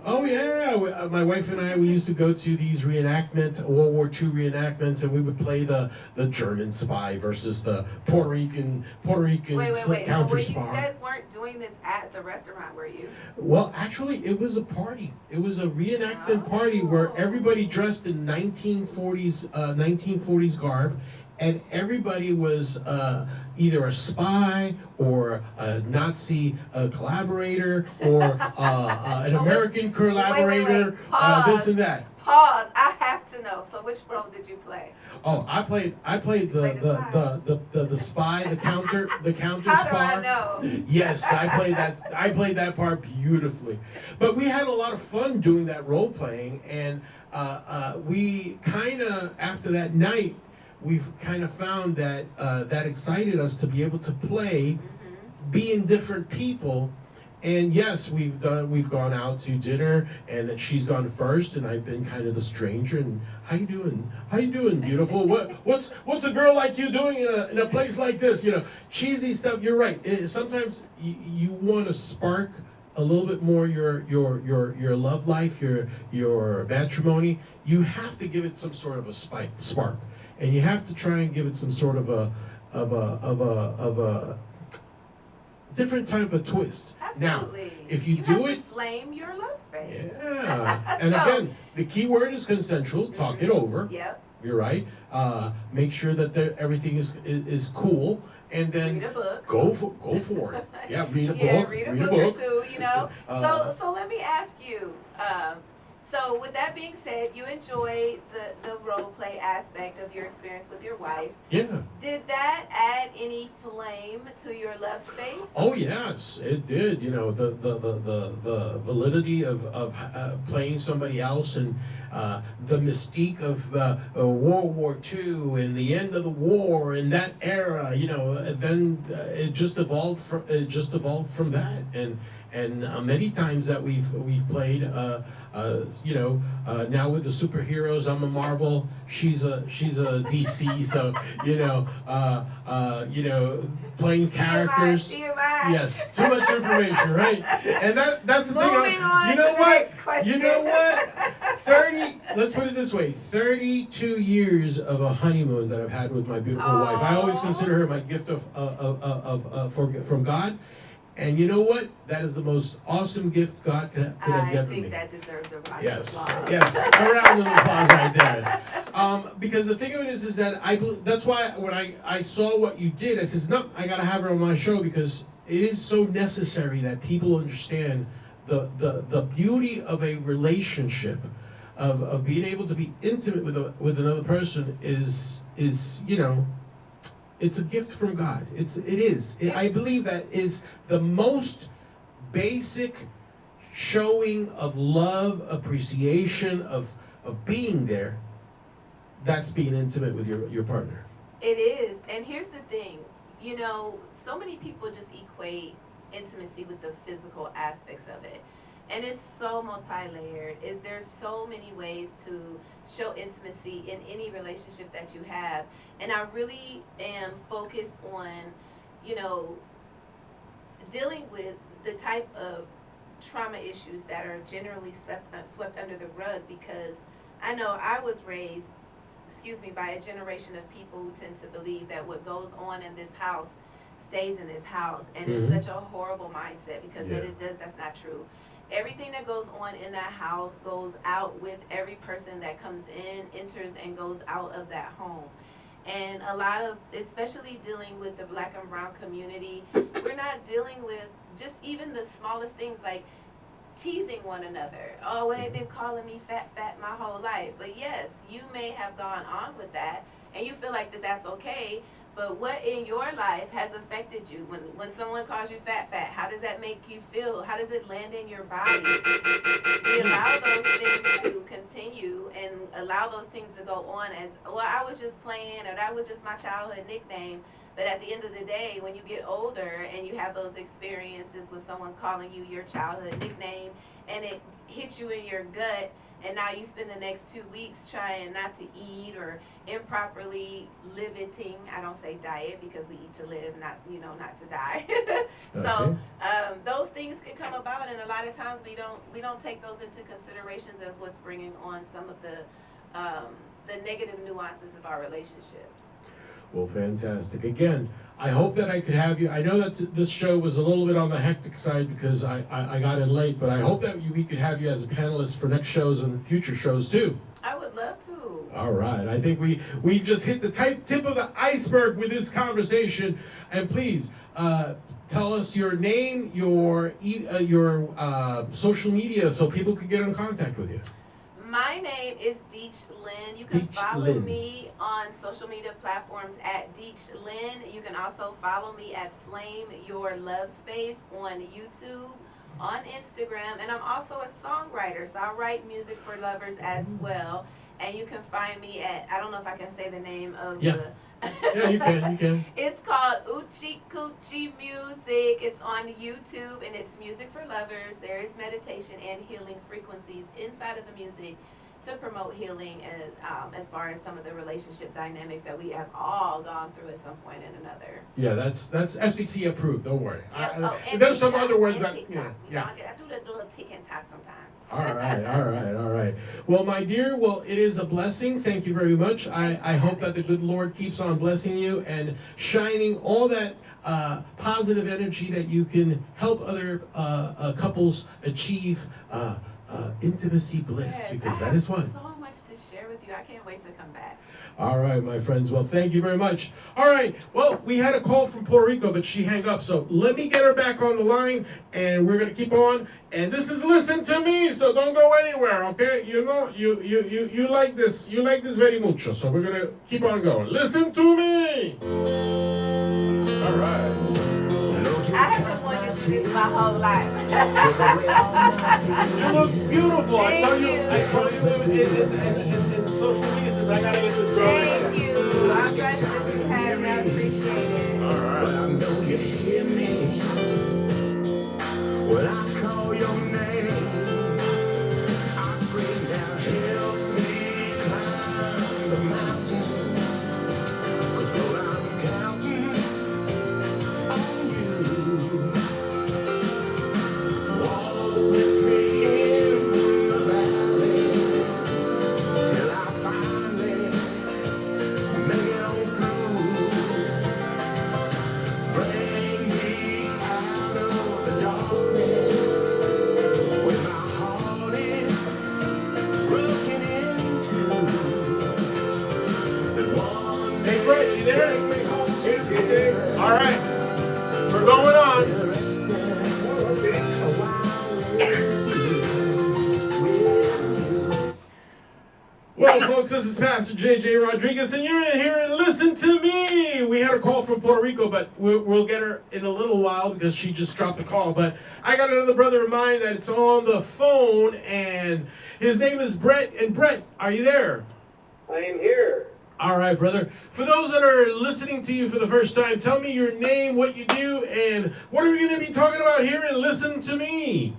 Speaker 5: Oh yeah, my wife and I, we used to go to these World War II reenactments, and we would play the German spy versus the Puerto Rican counter spy.
Speaker 6: You guys weren't doing this at the restaurant, were you?
Speaker 5: Well, actually, it was a party. It was a reenactment party where everybody dressed in 1940s garb, and everybody was either a spy or a Nazi collaborator or an American collaborator,
Speaker 6: Pause.
Speaker 5: this and that.
Speaker 6: Pause. I have to know. So which role did you play?
Speaker 5: Oh, I played the spy, the counter
Speaker 6: How do I
Speaker 5: spy.
Speaker 6: know?
Speaker 5: Yes, I played that part beautifully. But we had a lot of fun doing that role playing, and we kind of, after that night, we've kind of found that that excited us to be able to play, being different people. And yes, we've gone out to dinner, and she's gone first, and I've been kind of the stranger. And how you doing, beautiful? What's a girl like you doing in a place like this? You know, cheesy stuff. You're right. Sometimes you want to spark a little bit more your love life, your matrimony. You have to give it some sort of a spark, and you have to try and give it some sort of a different type of twist.
Speaker 6: Absolutely.
Speaker 5: Now, if you do it,
Speaker 6: flame your love space.
Speaker 5: yeah. And again, the key word is consensual. Talk it over.
Speaker 6: Yep.
Speaker 5: You're right. Make sure that everything is cool, and then
Speaker 6: Read a book.
Speaker 5: go for it. Yeah, read a
Speaker 6: Yeah,
Speaker 5: book.
Speaker 6: read a book or two. You know. So let me ask you. So with that being said, you enjoy the role play aspect of your experience with your wife.
Speaker 5: Yeah.
Speaker 6: Did that add any flame to your love space?
Speaker 5: Oh yes, it did. You know, the validity of playing somebody else, and the mystique of World War II and the end of the war and that era. You know, then it just evolved from that, and many times that we've played. You know, now with the superheroes, I'm a Marvel. She's a DC. So you know, playing characters.
Speaker 6: TMI.
Speaker 5: Yes, too much information, right? And that's the thing.
Speaker 6: Moving on
Speaker 5: You know
Speaker 6: to the
Speaker 5: what?
Speaker 6: next question.
Speaker 5: You know what? 30. Let's put it this way: 32 years of a honeymoon that I've had with my beautiful wife. I always consider her my gift from God. And you know what? That is the most awesome gift God could have given me.
Speaker 6: I think that deserves a round of
Speaker 5: Yes,
Speaker 6: applause.
Speaker 5: yes, a round of applause right there. Because the thing of it is that that's why when I saw what you did, I says, no, I gotta have her on my show, because it is so necessary that people understand the beauty of a relationship, of being able to be intimate with another person is you know. It's a gift from God. It is. I believe that is the most basic showing of love, appreciation, of being there. That's being intimate with your partner.
Speaker 6: It is. And here's the thing. You know, so many people just equate intimacy with the physical aspects of it. And it's so multi-layered. There's so many ways to show intimacy in any relationship that you have. And I really am focused on, you know, dealing with the type of trauma issues that are generally swept under the rug, because I know I was raised, by a generation of people who tend to believe that what goes on in this house stays in this house. And it's such a horrible mindset, because that's not true. Everything that goes on in that house goes out with every person that comes in, enters, and goes out of that home. And a lot of, especially dealing with the Black and brown community, we're not dealing with just even the smallest things like teasing one another. Oh, well, they've been calling me fat my whole life. But yes, you may have gone on with that, and you feel like that's okay. But what in your life has affected you? When someone calls you fat, how does that make you feel? How does it land in your body? We allow those things to continue and allow those things to go on as, well, I was just playing, or that was just my childhood nickname. But at the end of the day, when you get older and you have those experiences with someone calling you your childhood nickname, and it hits you in your gut, and now you spend the next 2 weeks trying not to eat or improperly limiting. I don't say diet, because we eat to live, not to die. So those things can come about, and a lot of times we don't take those into considerations as what's bringing on some of the negative nuances of our relationships.
Speaker 5: Well, fantastic. Again, I hope that I could have you. I know that this show was a little bit on the hectic side because I got in late, but I hope that we could have you as a panelist for next shows and future shows too.
Speaker 6: I would love to.
Speaker 5: All right. I think we just hit the tip of the iceberg with this conversation. And please tell us your name, your social media, so people can get in contact with you.
Speaker 6: My name is Deech Lynn. You can
Speaker 5: Deech
Speaker 6: follow
Speaker 5: Lynn.
Speaker 6: me on social media platforms at Deech Lynn. You can also follow me at Flame Your Love Space on YouTube, on Instagram, and I'm also a songwriter, so I write music for lovers as well. And you can find me at, I don't know if I can say the name of
Speaker 5: Yeah.
Speaker 6: the...
Speaker 5: Yeah, you can.
Speaker 6: It's called Uchi Coochie Music. It's on YouTube, and it's music for lovers. There is meditation and healing frequencies inside of the music to promote healing as far as some of the relationship dynamics that we have all gone through at some point and another.
Speaker 5: Yeah, that's FCC approved. Don't worry.
Speaker 6: Yeah,
Speaker 5: There's some
Speaker 6: TikTok,
Speaker 5: other ones
Speaker 6: and
Speaker 5: that
Speaker 6: TikTok.
Speaker 5: yeah.
Speaker 6: I do the little tick and talk sometimes.
Speaker 5: All right. Well, my dear, it is a blessing. Thank you very much. I hope that the good Lord keeps on blessing you and shining all that positive energy that you can help other couples achieve intimacy bliss, because that is one.
Speaker 6: So much to share with you. I can't wait to come back.
Speaker 5: All right, my friends. Well, thank you very much. All right. Well, we had a call from Puerto Rico, but she hung up. So let me get her back on the line, and we're going to keep on. And this is Listen to Me, so don't go anywhere, okay? You know, you like this. You like this very mucho. So we're going to keep on going. Listen to me. All right.
Speaker 6: I have been wanting to do this my whole life.
Speaker 5: You look beautiful. I tell you in social media, since I got to get this girl.
Speaker 6: Thank you. I'm glad that you have me. I appreciate it.
Speaker 5: All right.
Speaker 7: But I know you hear me when I call your name. I pray now, help me climb the mountain. 'Cause Lord, I'm counting on you. Walk with me in the valley till I finally make it on through. Bring me out of the darkness where my heart is broken into. And one
Speaker 5: Hey, Brett, you
Speaker 7: day
Speaker 5: there?
Speaker 7: take me home to
Speaker 5: All right. We're going on. Well, folks, this is Pastor J.J. Rodriguez, and you're in here and listen to me. We had a call from Puerto Rico, but we'll get her in a little while because she just dropped the call. But I got another brother of mine that's on the phone, and his name is Brett. And Brett, are you there?
Speaker 3: I am here.
Speaker 5: All right, brother. For those that are listening to you for the first time, tell me your name, what you do, and what are we going to be talking about here and Listen to Me?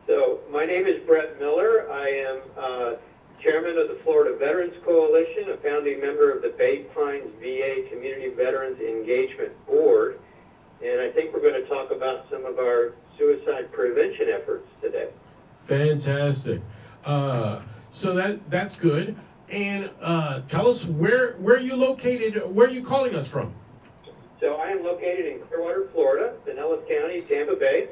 Speaker 3: So, my name is Brett Miller. I am chairman of the Florida Veterans Coalition, a founding member of the Bay Pines VA Community Veterans Engagement Board, and I think we're going to talk about some of our suicide prevention efforts today.
Speaker 5: Fantastic. So that's good. And tell us where you located, where are you calling us from?
Speaker 3: So I am located in Clearwater, Florida, Pinellas County, Tampa Bay.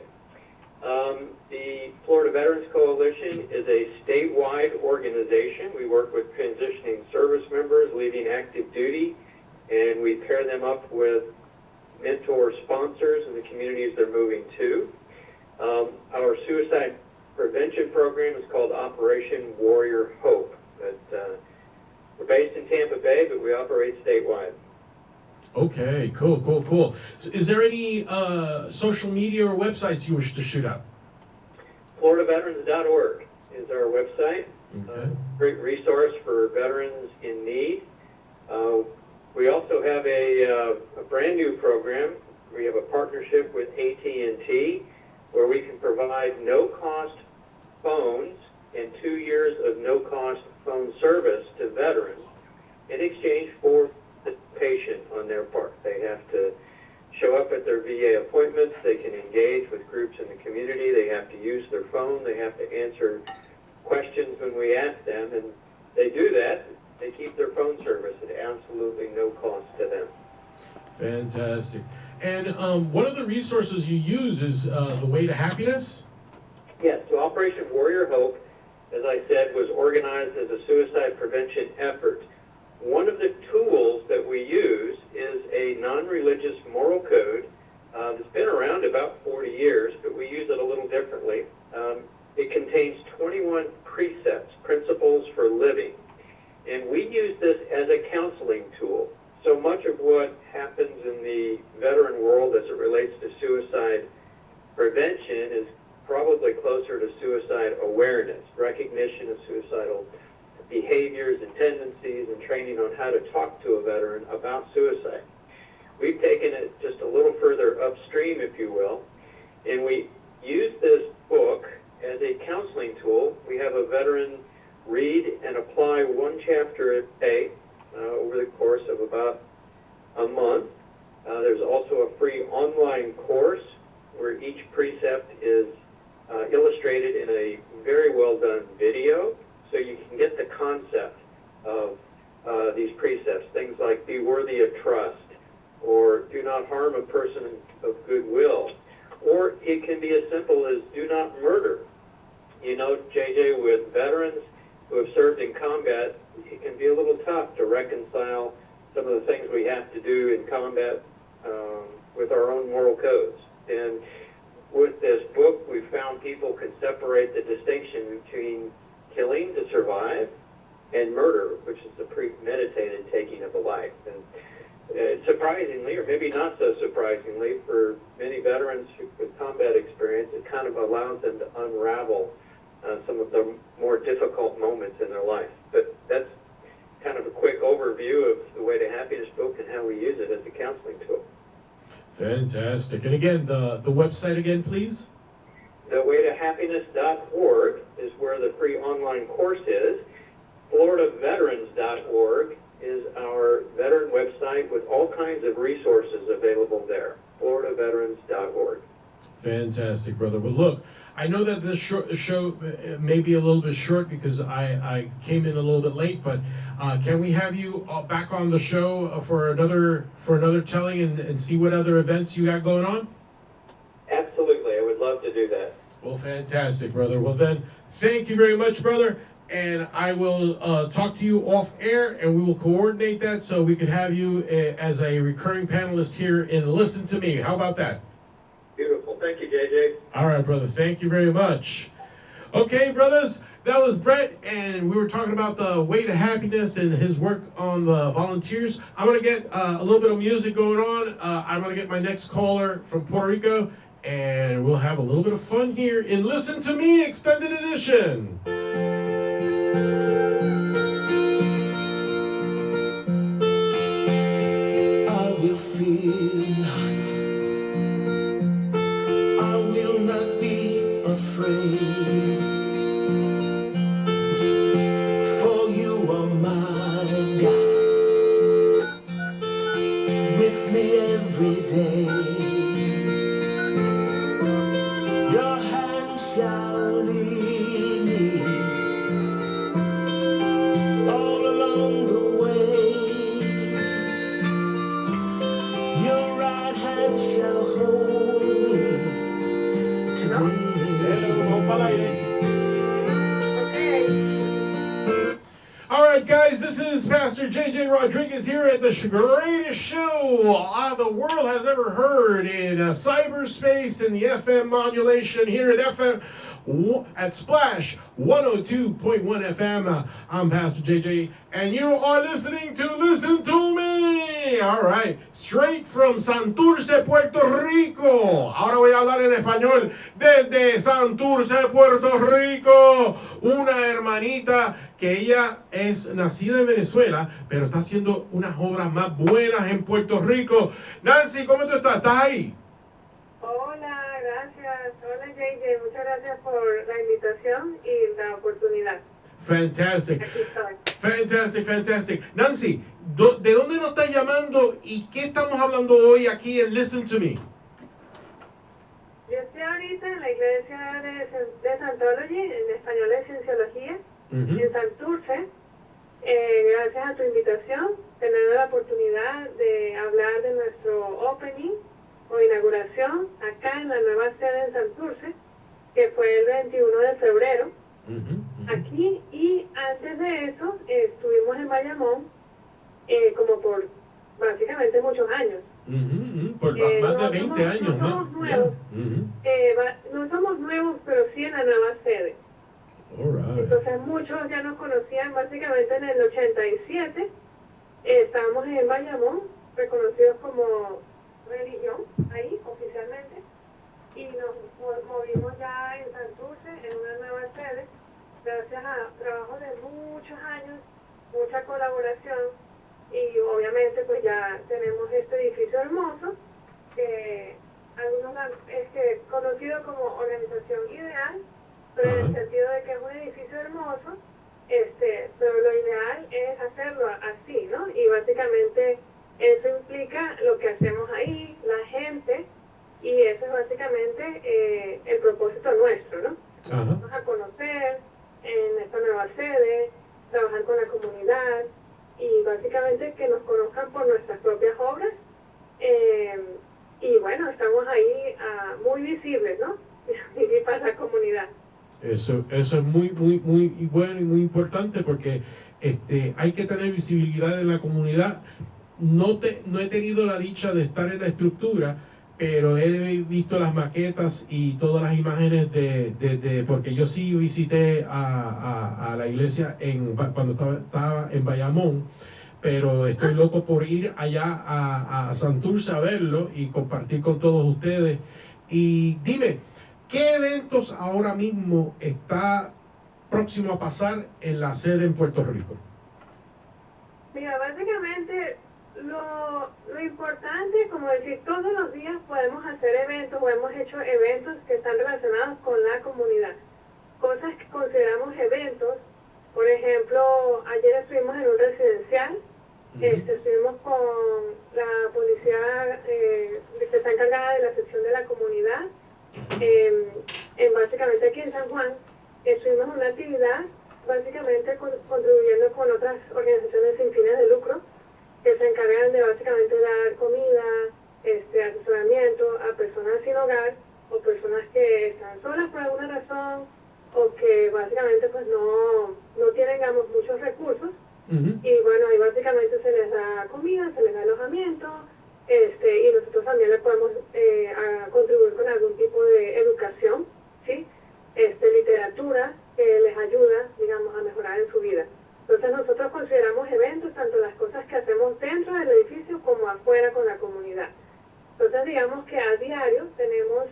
Speaker 3: The Florida Veterans Coalition is a statewide organization. We work with transitioning service members leaving active duty, and we pair them up with mentor sponsors in the communities they're moving to. Our suicide prevention program is called Operation Warrior Hope. We're based in Tampa Bay, but we operate statewide.
Speaker 5: Okay, cool. So is there any social media or websites you wish to shoot out?
Speaker 3: FloridaVeterans.org is our website.
Speaker 5: Okay.
Speaker 3: Great resource for veterans in need. We also have a brand new program. We have a partnership with AT&T where we can provide no-cost phones and 2 years of no-cost phone service to veterans in exchange for the patient on their part. They have to show up at their VA appointments. They can engage with groups in the community. They have to use their phone. They have to answer questions when we ask them, and they do that. They keep their phone service at absolutely no cost to them.
Speaker 5: Fantastic. And one of the resources you use is the Way to Happiness?
Speaker 3: Yes, so Operation Warrior Hope as I said, was organized as a suicide prevention effort. One of the tools that we use is a non-religious moral code that's been around about 40 years, but we use it a little differently. It contains 21 precepts, principles for living, and we use this as a counseling tool. So much of what happens in the veteran world as it relates to suicide prevention is probably closer to suicide awareness, recognition of suicidal behaviors and tendencies, and training on how to talk to a veteran about suicide. We've taken it just a little further upstream, if you will, and we use this book as a counseling tool. We have a veteran read and apply one chapter a day over the course of about a month. There's also a free online course where each precept is illustrated in a very well done video, so you can get the concept of these precepts. Things like be worthy of trust, or do not harm a person of goodwill, or it can be as simple as do not murder. You know, JJ, with veterans who have served in combat, it can be a little tough to reconcile some of the things we have to do in combat with our own moral codes. And with this book, we found people can separate the distinction between killing to survive and murder, which is the premeditated taking of a life. And surprisingly, or maybe not so surprisingly, for many veterans with combat experience, it kind of allows them to unravel some of the more difficult moments in their life. But that's kind of a quick overview of the Way to Happiness book and how we use it as a counseling tool.
Speaker 5: Fantastic. And again, the website again, please?
Speaker 3: thewaytohappiness.org is where the free online course is. floridaveterans.org is our veteran website with all kinds of resources available there. floridaveterans.org.
Speaker 5: Fantastic, brother. Well, look, I know that this show may be a little bit short because I came in a little bit late, but can we have you back on the show for another telling and see what other events you got going on?
Speaker 3: Absolutely. I would love to do that.
Speaker 5: Well, fantastic, brother. Well, then, thank you very much, brother. And I will talk to you off air, and we will coordinate that so we could have you as a recurring panelist here in Listen to Me. How about that?
Speaker 3: Beautiful. Thank you, JJ.
Speaker 5: All right, brother. Thank you very much. Okay, brothers, that was Brett, and we were talking about the Way to Happiness and his work on the volunteers. I'm going to get a little bit of music going on. I'm going to get my next caller from Puerto Rico, and we'll have a little bit of fun here in Listen to Me Extended Edition.
Speaker 7: I will fear not. I will not be afraid. For you are my God. With me every day. Your hand shall lead me all along the way. Your right hand shall hold me today.
Speaker 5: All right, guys, this is Pastor J.J. Rodriguez here at the greatest show the world has ever heard in cyberspace in the FM modulation here at at Splash 102.1 FM. I'm Pastor JJ, and you are listening to Listen to Me. All right, straight from Santurce, Puerto Rico. Ahora voy a hablar en español desde Santurce, Puerto Rico. Una hermanita que ella es nacida en Venezuela, pero está haciendo unas obras más buenas en Puerto Rico. Nancy, ¿cómo tú estás? ¿Estás ahí?
Speaker 4: Hola, gracias. Hola, JJ. Muchas gracias por la invitación y la oportunidad.
Speaker 5: Fantastic.
Speaker 4: Aquí estoy.
Speaker 5: Fantastic, fantastic. Nancy, ¿de dónde nos estás llamando y qué estamos hablando hoy aquí en Listen to Me?
Speaker 4: Yo estoy ahorita en la iglesia de Scientology, en español es Cienciología, en Santurce. Gracias a tu invitación, teniendo la oportunidad de hablar de nuestro opening o inauguración acá en la nueva sede en Santurce, que fue el 21 de febrero. aquí, y antes de eso estuvimos en Bayamón como por básicamente muchos años.
Speaker 5: Por más de 20 años.
Speaker 4: No somos nuevos, no somos nuevos, pero sí en la nueva sede. Entonces muchos ya nos conocían básicamente en el 87. Estábamos en Bayamón, reconocidos como religión, ahí oficialmente, y nos movimos ya en Santurce, en una nueva sede, gracias a trabajo de muchos años, mucha colaboración, y obviamente pues ya tenemos este edificio hermoso, que algunos han conocido como organización ideal, pero en el sentido de que es un edificio hermoso, pero lo ideal es hacerlo así, ¿no? Y básicamente eso implica lo que hacemos ahí, la gente, y eso es básicamente el propósito nuestro, ¿no? Vamos a conocer en esta nueva sede, trabajar con la comunidad, y básicamente que nos conozcan por nuestras propias obras, y bueno, estamos ahí muy visibles, ¿no? Y para la comunidad.
Speaker 5: Eso es muy bueno y muy importante, porque hay que tener visibilidad en la comunidad. No he tenido la dicha de estar en la estructura, pero he visto las maquetas y todas las imágenes porque yo sí visité a la iglesia cuando estaba en Bayamón, pero estoy loco por ir allá a Santurce a verlo y compartir con todos ustedes. Y dime, ¿qué eventos ahora mismo está próximo a pasar en la sede en Puerto Rico?
Speaker 4: Mira, básicamente lo importante, como decir, todos los días podemos hacer eventos o hemos hecho eventos que están relacionados con la comunidad. Cosas que consideramos eventos, por ejemplo, ayer estuvimos en un residencial, estuvimos con la policía que está encargada de la sección de la comunidad, básicamente aquí en San Juan, estuvimos en una actividad básicamente contribuyendo con otras organizaciones sin fines de lucro que se encargan de básicamente dar comida, asesoramiento a personas sin hogar o personas que están solas por alguna razón o que básicamente pues no tienen, digamos, muchos recursos. Y bueno, ahí básicamente se les da comida, se les da alojamiento, y nosotros también le podemos contribuir con algún tipo de educación, ¿sí? Literatura que les ayuda, digamos, a mejorar en su vida. Entonces nosotros consideramos eventos, tanto las cosas que hacemos dentro del edificio como afuera con la comunidad. Entonces digamos que a diario tenemos,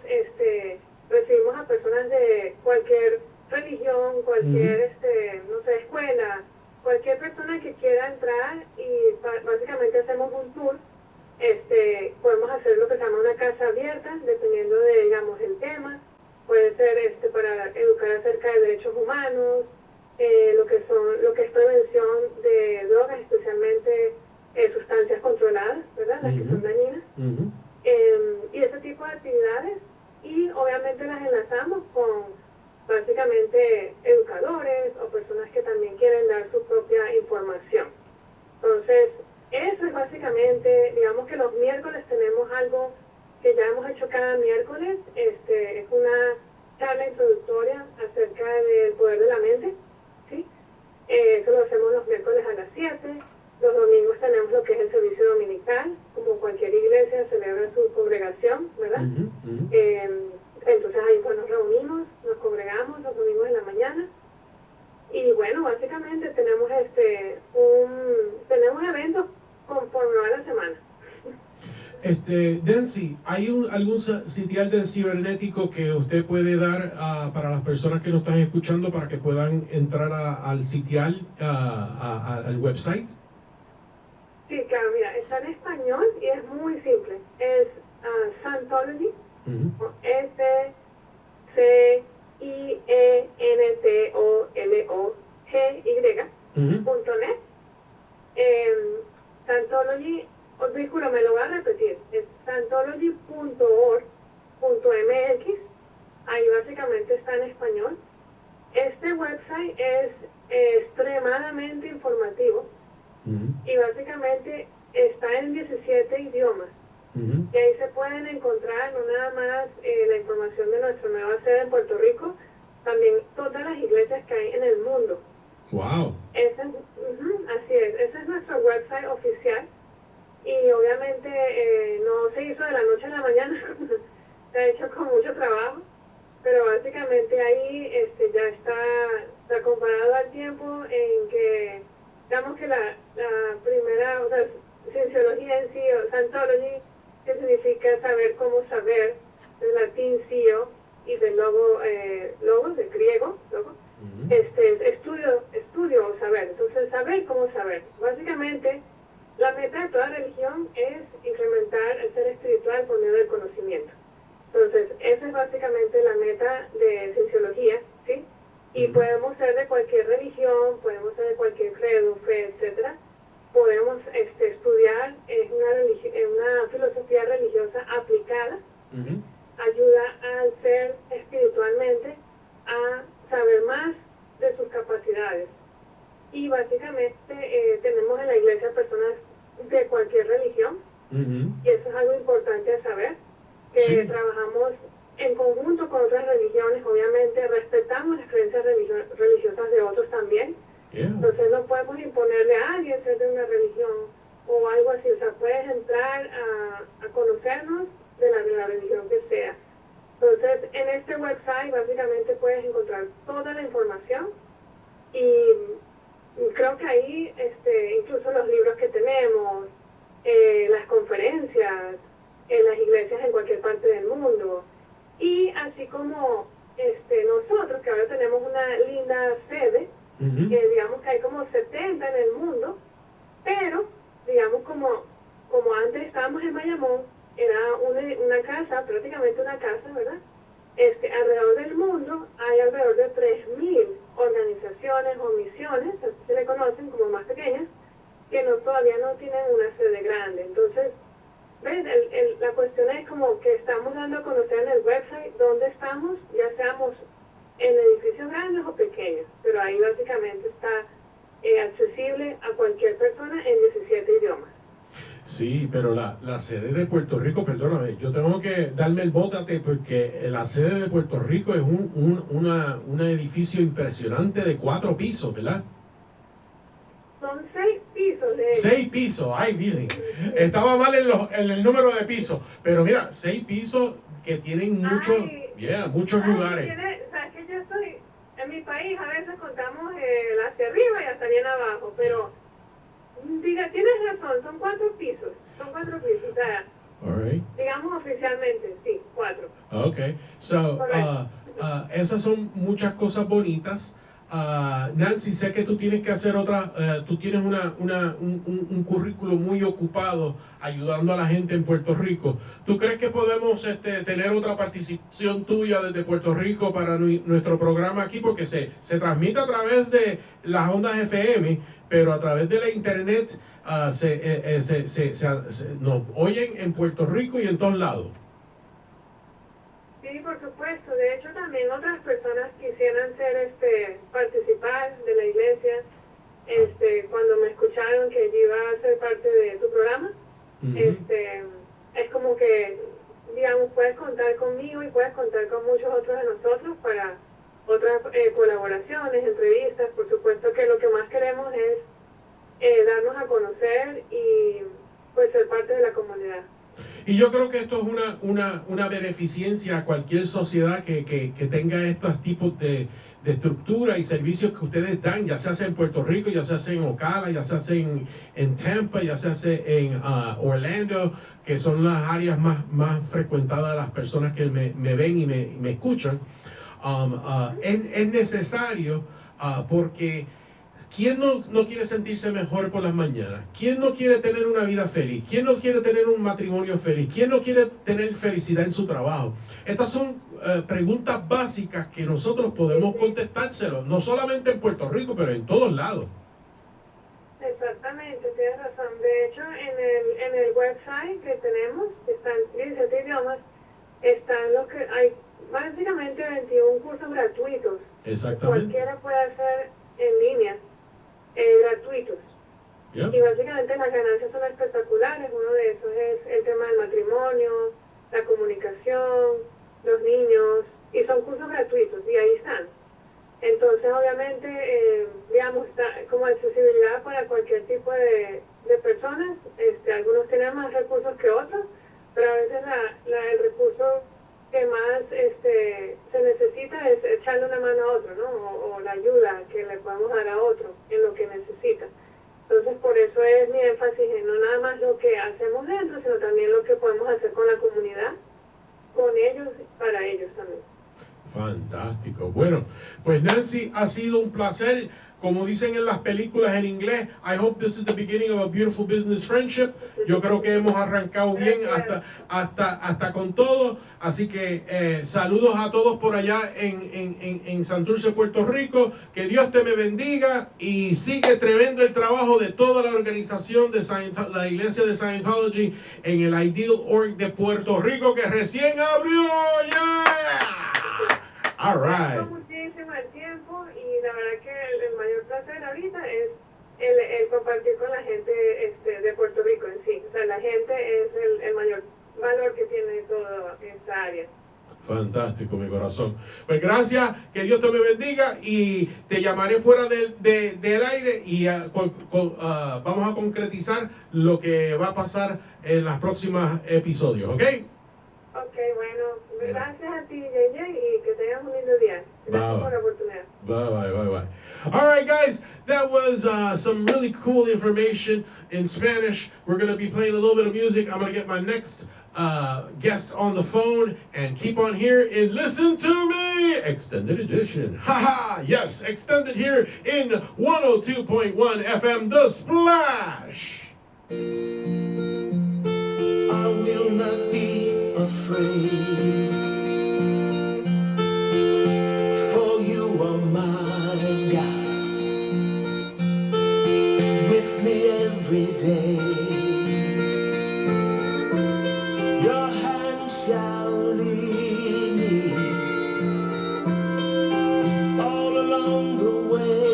Speaker 4: recibimos a personas de cualquier religión, cualquier, no sé, escuela, cualquier persona que quiera entrar y básicamente hacemos un tour. Podemos hacer lo que se llama una casa abierta, dependiendo de, digamos, el tema. Puede ser para educar acerca de derechos humanos, lo que es prevención de drogas, especialmente sustancias controladas, ¿verdad? Las que son dañinas. Y ese tipo de actividades, y obviamente las enlazamos con básicamente educadores o personas que también quieren dar su propia información. Entonces, eso es básicamente, digamos que los miércoles tenemos algo que ya hemos hecho cada miércoles, es una charla introductoria acerca del poder de la mente, ¿sí? Eso lo hacemos los miércoles a las 7, los domingos tenemos lo que es el servicio dominical, como cualquier iglesia celebra su congregación, ¿verdad? Entonces ahí pues nos reunimos, nos congregamos los domingos en la mañana, y bueno, básicamente tenemos tenemos eventos conforme va la semana.
Speaker 5: Nancy, ¿hay algún sitial del cibernético que usted puede dar para las personas que nos están escuchando para que puedan entrar al sitial, al website?
Speaker 4: Sí, claro, mira, está en español y es muy simple. Es Scientology, SCIENTOLOGY.net. Scientology, disculpa, me lo voy a repetir, es scientology.org.mx, ahí básicamente está en español. Este website es extremadamente informativo y básicamente está en 17 idiomas. Y ahí se pueden encontrar no nada más la información de nuestra nueva sede en Puerto Rico, también todas las iglesias que hay en el mundo.
Speaker 5: Wow.
Speaker 4: Así es, ese es nuestro website oficial y obviamente no se hizo de la noche a la mañana, se ha hecho con mucho trabajo, pero básicamente ahí ya está comparado al tiempo en que, digamos que la primera, o sea, Cienciología en sí, o Scientology, que significa saber cómo saber, del latín cio y del logos, del griego, logo, estudio o saber. Entonces, saber cómo saber. Básicamente, la meta de toda religión es incrementar el ser espiritual por medio del conocimiento. Entonces, esa es básicamente la meta de Cienciología, ¿sí? Y podemos ser de cualquier religión, podemos ser de cualquier credo, fe, etcétera. Podemos estudiar una filosofía religiosa aplicada, ayuda al ser espiritualmente a saber más de sus capacidades. Y básicamente tenemos en la iglesia personas de cualquier religión, y eso es algo importante a saber, que trabajamos en conjunto con otras religiones, obviamente respetamos las creencias religiosas de otros también. Entonces no podemos imponerle a alguien ser de una religión o algo así, o sea, puedes entrar a conocernos de la religión que sea. Entonces, en este website básicamente puedes encontrar toda la información y creo que ahí incluso los libros que tenemos, las conferencias, las iglesias en cualquier parte del mundo, y así como nosotros que ahora tenemos una linda sede, que digamos que hay como 70 en el mundo, pero digamos como antes estábamos en Bayamón, era una casa, prácticamente una casa, ¿verdad? Alrededor del mundo hay alrededor de 3.000 organizaciones o misiones, así se le conocen como más pequeñas, que todavía no tienen una sede grande. Entonces, ¿ven? La cuestión es como que estamos dando a conocer en el website dónde estamos, ya seamos en edificios grandes o pequeños, pero ahí básicamente está accesible a cualquier persona en 17 idiomas.
Speaker 5: Sí, pero la sede de Puerto Rico, perdóname, yo tengo que darme el bótate porque la sede de Puerto Rico es un edificio impresionante de 4 pisos, ¿verdad?
Speaker 4: Son 6 pisos de
Speaker 5: 6 pisos, ay, Billy. Estaba mal en el número de pisos, pero mira, 6 pisos que tienen muchos lugares.
Speaker 4: Sabes que yo estoy en mi país, a veces contamos hacia arriba y hasta bien abajo, pero tienes razón, son 4 pisos, o sea, digamos oficialmente, sí, 4.
Speaker 5: Okay, so, esas son muchas cosas bonitas. Nancy, sé que tú tienes que hacer tú tienes un currículo muy ocupado ayudando a la gente en Puerto Rico. ¿Tú crees que podemos tener otra participación tuya desde Puerto Rico para nuestro programa aquí? Porque se transmite a través de las ondas FM, pero a través de la internet nos oyen en Puerto Rico y en todos lados.
Speaker 4: Sí, por supuesto. De hecho, también otras personas quisieran participar de la iglesia. Cuando me escucharon que yo iba a ser parte de tu programa, es como que, digamos, puedes contar conmigo y puedes contar con muchos otros de nosotros para otras colaboraciones, entrevistas. Por supuesto que lo que más queremos es darnos a conocer y pues ser parte de la comunidad.
Speaker 5: Y yo creo que esto es una beneficencia a cualquier sociedad que tenga estos tipos de estructura y servicios que ustedes dan, ya se hace en Puerto Rico, ya se hace en Ocala, ya se hace en Tampa, ya se hace en Orlando, que son las áreas más frecuentadas de las personas que me ven y me escuchan. Es necesario porque ¿quién no quiere sentirse mejor por las mañanas? ¿Quién no quiere tener una vida feliz? ¿Quién no quiere tener un matrimonio feliz? ¿Quién no quiere tener felicidad en su trabajo? Estas son preguntas básicas que nosotros podemos contestárselos, no solamente en Puerto Rico, pero en todos lados.
Speaker 4: Exactamente, tienes razón. De hecho, en el website que tenemos, que está en 17 idiomas, están los que hay básicamente 21 cursos gratuitos.
Speaker 5: Exactamente.
Speaker 4: Cualquiera puede hacer en línea, gratuitos.
Speaker 5: Yep.
Speaker 4: Y básicamente las ganancias son espectaculares. Uno de esos es el tema del matrimonio, la comunicación, los niños, y son cursos gratuitos y ahí están. Entonces, obviamente, digamos, como accesibilidad para cualquier tipo de personas. Algunos tienen más recursos que otros, pero a veces el recurso que más se necesita es echarle una mano a otro, ¿no? O la ayuda que le podemos dar a otro en lo que necesita. Entonces, por eso es mi énfasis en no nada más lo que hacemos dentro, sino también lo que podemos hacer con la comunidad, con ellos, para ellos también.
Speaker 5: Fantástico. Bueno, pues Nancy, ha sido un placer. Como dicen en las películas en inglés, I hope this is the beginning of a beautiful business friendship. Yo creo que hemos arrancado bien hasta con todo. Así que saludos a todos por allá en Santurce, Puerto Rico. Que Dios te me bendiga y sigue tremendo el trabajo de toda la organización de la iglesia de Scientology en el Ideal Org de Puerto Rico que recién abrió. ¡Yeah! All right.
Speaker 4: Muchísimo el tiempo y la verdad que el mayor placer ahorita es el compartir con la gente de Puerto Rico en sí. O sea, la gente es el mayor valor que tiene toda esta área.
Speaker 5: Fantástico, mi corazón. Pues gracias, que Dios te me bendiga y te llamaré fuera del aire y vamos a concretizar lo que va a pasar en los próximos episodios, ¿ok?
Speaker 4: Ok, bueno, gracias a ti, JJ, y que tengas un lindo día. Gracias por la oportunidad.
Speaker 5: Bye. All right, guys, that was some really cool information in Spanish. We're going to be playing a little bit of music. I'm going to get my next guest on the phone and keep on here and listen to me. Extended edition. Haha, yes, extended here in 102.1 FM, The Splash.
Speaker 7: I will not be afraid, for you are my God, with me every day. Your hand shall lead me all along the way.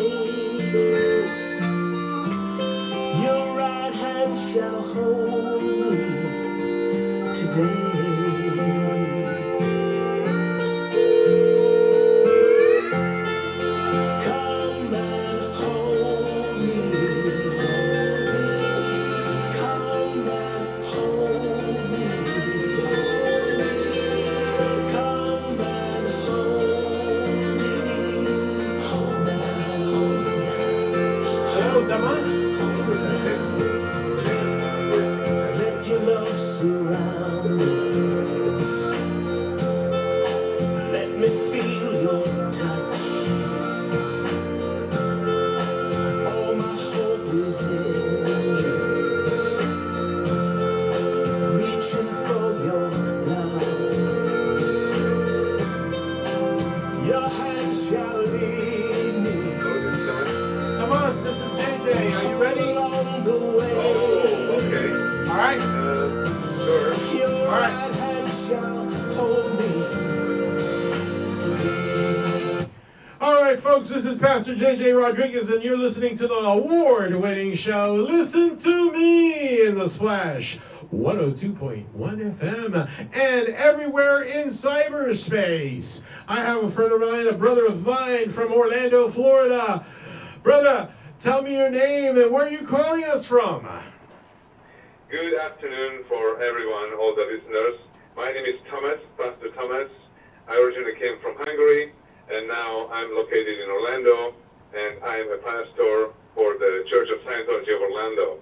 Speaker 7: Your right hand shall hold me today. Come and hold me. Come and hold me. Come and hold me. Hold me.
Speaker 5: Hello, Tamas.
Speaker 7: Let your love surround me. Let me feel your touch. All my hope is in you. Reaching for your love. Your hand shall lead me
Speaker 5: Tamas, this is JJ. Are you ready?
Speaker 7: along the way.
Speaker 3: Oh, okay.
Speaker 5: All right.
Speaker 3: Sure.
Speaker 7: Your
Speaker 5: All right.
Speaker 7: right hand shall hold me today.
Speaker 5: All right, folks, this is Pastor J.J. Rodriguez, and you're listening to the award-winning show, Listen to Me in the Splash, 102.1 FM, and everywhere in cyberspace. I have a friend of mine, a brother of mine from Orlando, Florida. Brother, tell me your name and where are you calling us from?
Speaker 8: Good afternoon for everyone, all the listeners. My name is Tamas, Pastor Tamas. I originally came from Hungary, and now I'm located in Orlando, and I'm a pastor for the Church of Scientology of Orlando.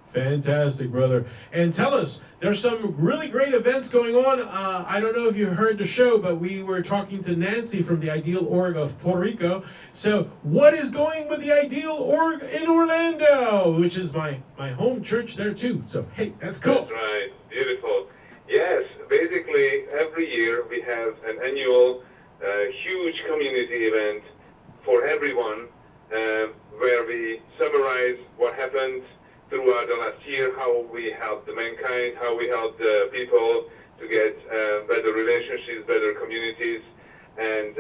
Speaker 5: Fantastic, brother. And tell us, there's some really great events going on. I don't know if you heard the show, but we were talking to Nancy from the Ideal Org of Puerto Rico. So what is going with the Ideal Org in Orlando, which is my home church there too. So, hey, that's cool.
Speaker 8: That's right. Beautiful. Yes, basically every year we have an annual huge community event for everyone where we summarize what happened throughout the last year, how we helped the mankind, how we helped the people to get better relationships, better communities. And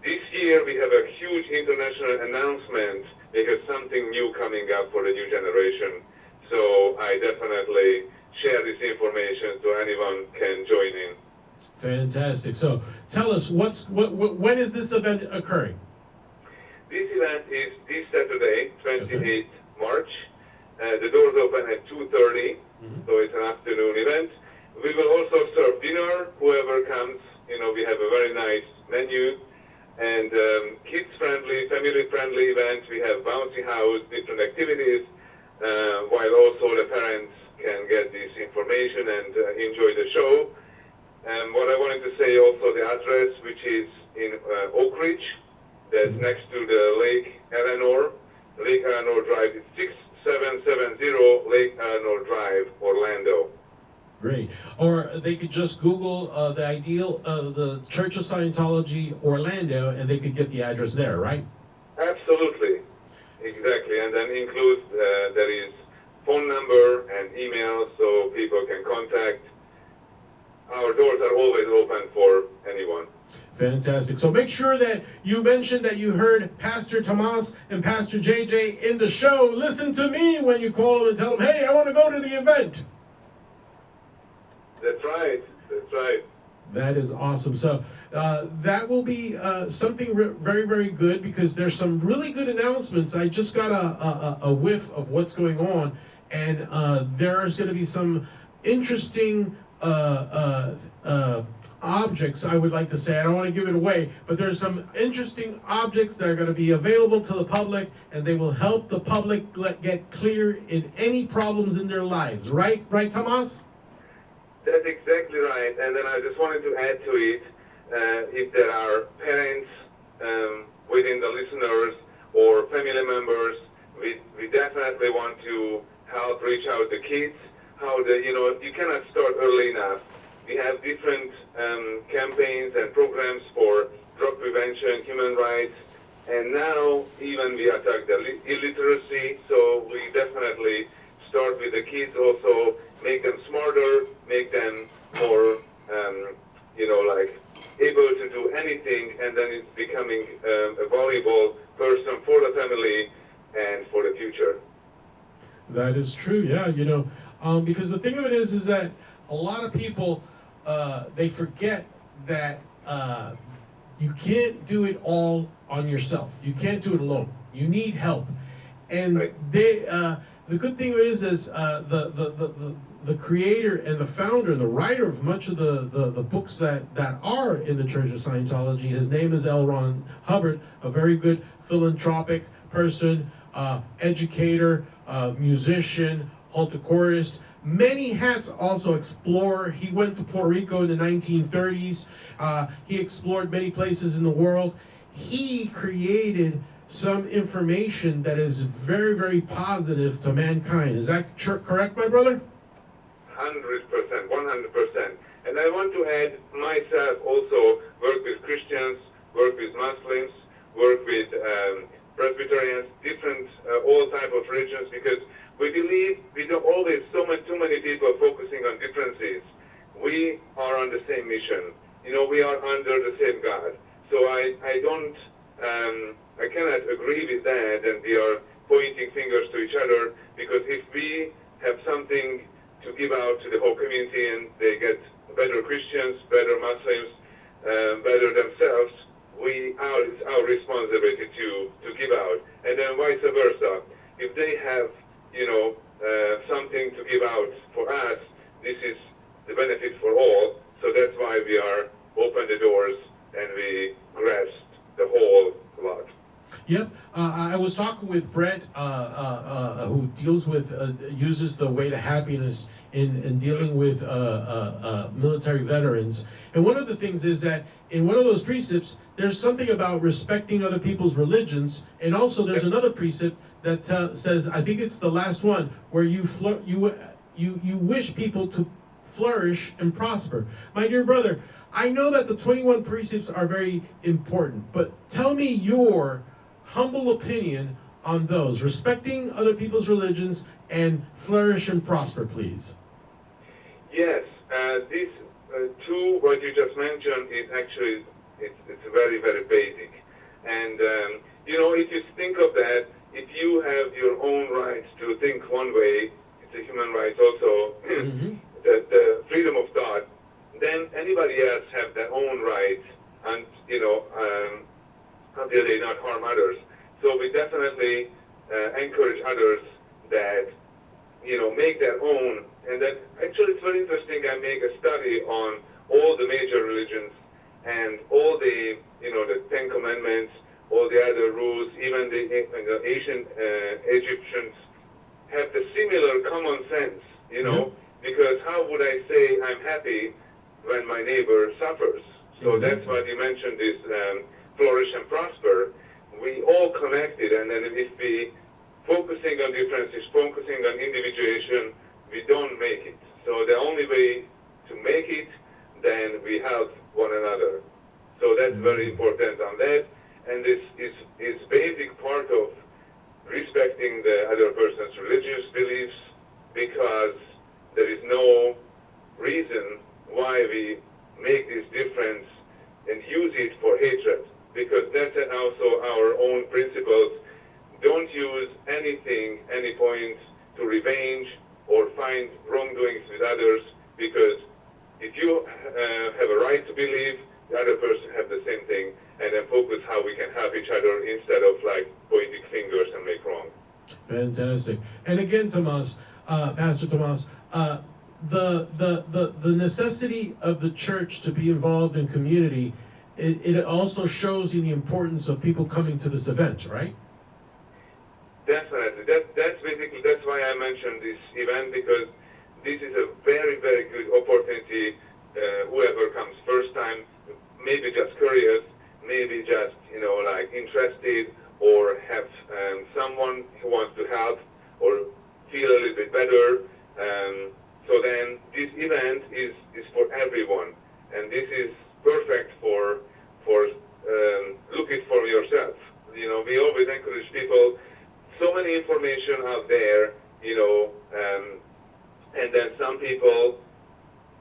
Speaker 8: this year we have a huge international announcement because something new coming up for the new generation. So I definitely share this information so anyone can join in.
Speaker 5: Fantastic. So tell us, when is this event occurring?
Speaker 8: This event is this Saturday, 28th March. The doors open at 2:30, so it's an afternoon event. We will also serve dinner, whoever comes. We have a very nice menu, and kids-friendly, family-friendly event. We have bouncy house, different activities, while also the parents can get this information and enjoy the show. What I wanted to say also, the address, which is in Oak Ridge, that's next to the Lake Eleanor Drive. It's 6770 Lake Eleanor Drive, Orlando.
Speaker 5: Great. Or they could just Google the Church of Scientology Orlando, and they could get the address there, right?
Speaker 8: Absolutely. Exactly. And then includes, there is phone number and email so people can contact. Our doors are always open for anyone.
Speaker 5: Fantastic. So make sure that you mention that you heard Pastor Tamas and Pastor JJ in the show. Listen to me when you call them and tell them, hey, I want to go to the event.
Speaker 8: That's right. That's right.
Speaker 5: That is awesome. So that will be something very, very good, because there's some really good announcements. I just got a whiff of what's going on, and there's going to be some interesting objects, I would like to say. I don't want to give it away, but there's some interesting objects that are going to be available to the public, and they will help the public get clear in any problems in their lives. Right, Tamas?
Speaker 8: That's exactly right. And then I just wanted to add to it, if there are parents within the listeners or family members, we definitely want to help reach out the kids. You cannot start early enough. We have different campaigns and programs for drug prevention, human rights, and now even we attack the illiteracy. So we definitely start with the kids also, make them smarter, make them more, able to do anything, and then it's becoming a valuable person for the family and for the future.
Speaker 5: That is true, yeah. Because the thing of it is that a lot of people, they forget that you can't do it all on yourself. You can't do it alone. You need help. And
Speaker 8: Right.
Speaker 5: The good thing is the creator and the founder and the writer of much of the books that are in the Church of Scientology, his name is L. Ron Hubbard, a very good philanthropic person, educator, musician, altochorist, many hats, also explorer. He went to Puerto Rico in the 1930s. He explored many places in the world. He created some information that is very, very positive to mankind. Is that correct, my brother?
Speaker 8: 100%, 100%. And I want to add myself also work with Christians, work with Muslims, work with Presbyterians, different, all type of religions, because we believe we don't always too many people focusing on differences. We are on the same mission. We are under the same God. So I cannot agree with that, and we are pointing fingers to each other, because if we have something to give out to the whole community and they get better Christians, better Muslims, better themselves, it's our responsibility to give out. And then vice versa. If they have, something to give out for us, this is the benefit for all. So that's why we are open the doors and we grasp the whole lot.
Speaker 5: Yep. I was talking with Brett, who uses the way to happiness in dealing with military veterans. And one of the things is that in one of those precepts, there's something about respecting other people's religions, and also there's another precept that says, I think it's the last one, where you wish people to flourish and prosper. My dear brother, I know that the 21 precepts are very important, but tell me your humble opinion on those, respecting other people's religions and flourish and prosper, please.
Speaker 8: Yes, these two, what you just mentioned, is actually, it's very, very basic. And, if you think of that, if you have your own rights to think one way, it's a human right also, the freedom of thought, then anybody else and until they not harm others. So we definitely encourage others that make their own. And that actually it's very interesting. I make a study on all the major religions and all the the Ten Commandments, all the other rules, even the ancient Egyptians have the similar common sense, because how would I say I'm happy when my neighbor suffers? So that's what you mentioned, this flourish and prosper. We all connected, and then if we focusing on differences, focusing on individuation, we don't make it. So the only way to make it, then we help one another. So that's very important on that. And this is basic part of respecting the other person's religious beliefs, because there is no reason why we make this difference and use it for hatred, because that's also our own principles. Don't use anything, any point to revenge or find wrongdoings with others, because if you have a right to believe, the other person have the same thing, and then focus how we can help each other instead of pointing fingers and make wrong.
Speaker 5: Fantastic. And again, Tamas, Pastor Tamas, the necessity of the church to be involved in community, it also shows you the importance of people coming to this event, right?
Speaker 8: Definitely. That's why I mentioned this event, because this is a very, very good opportunity. Whoever comes first time, maybe just curious, maybe just interested, or have someone who wants to help or feel a little bit better. So then this event is for everyone, and this is perfect for look it for yourself. We always encourage people. So many information out there, and then some people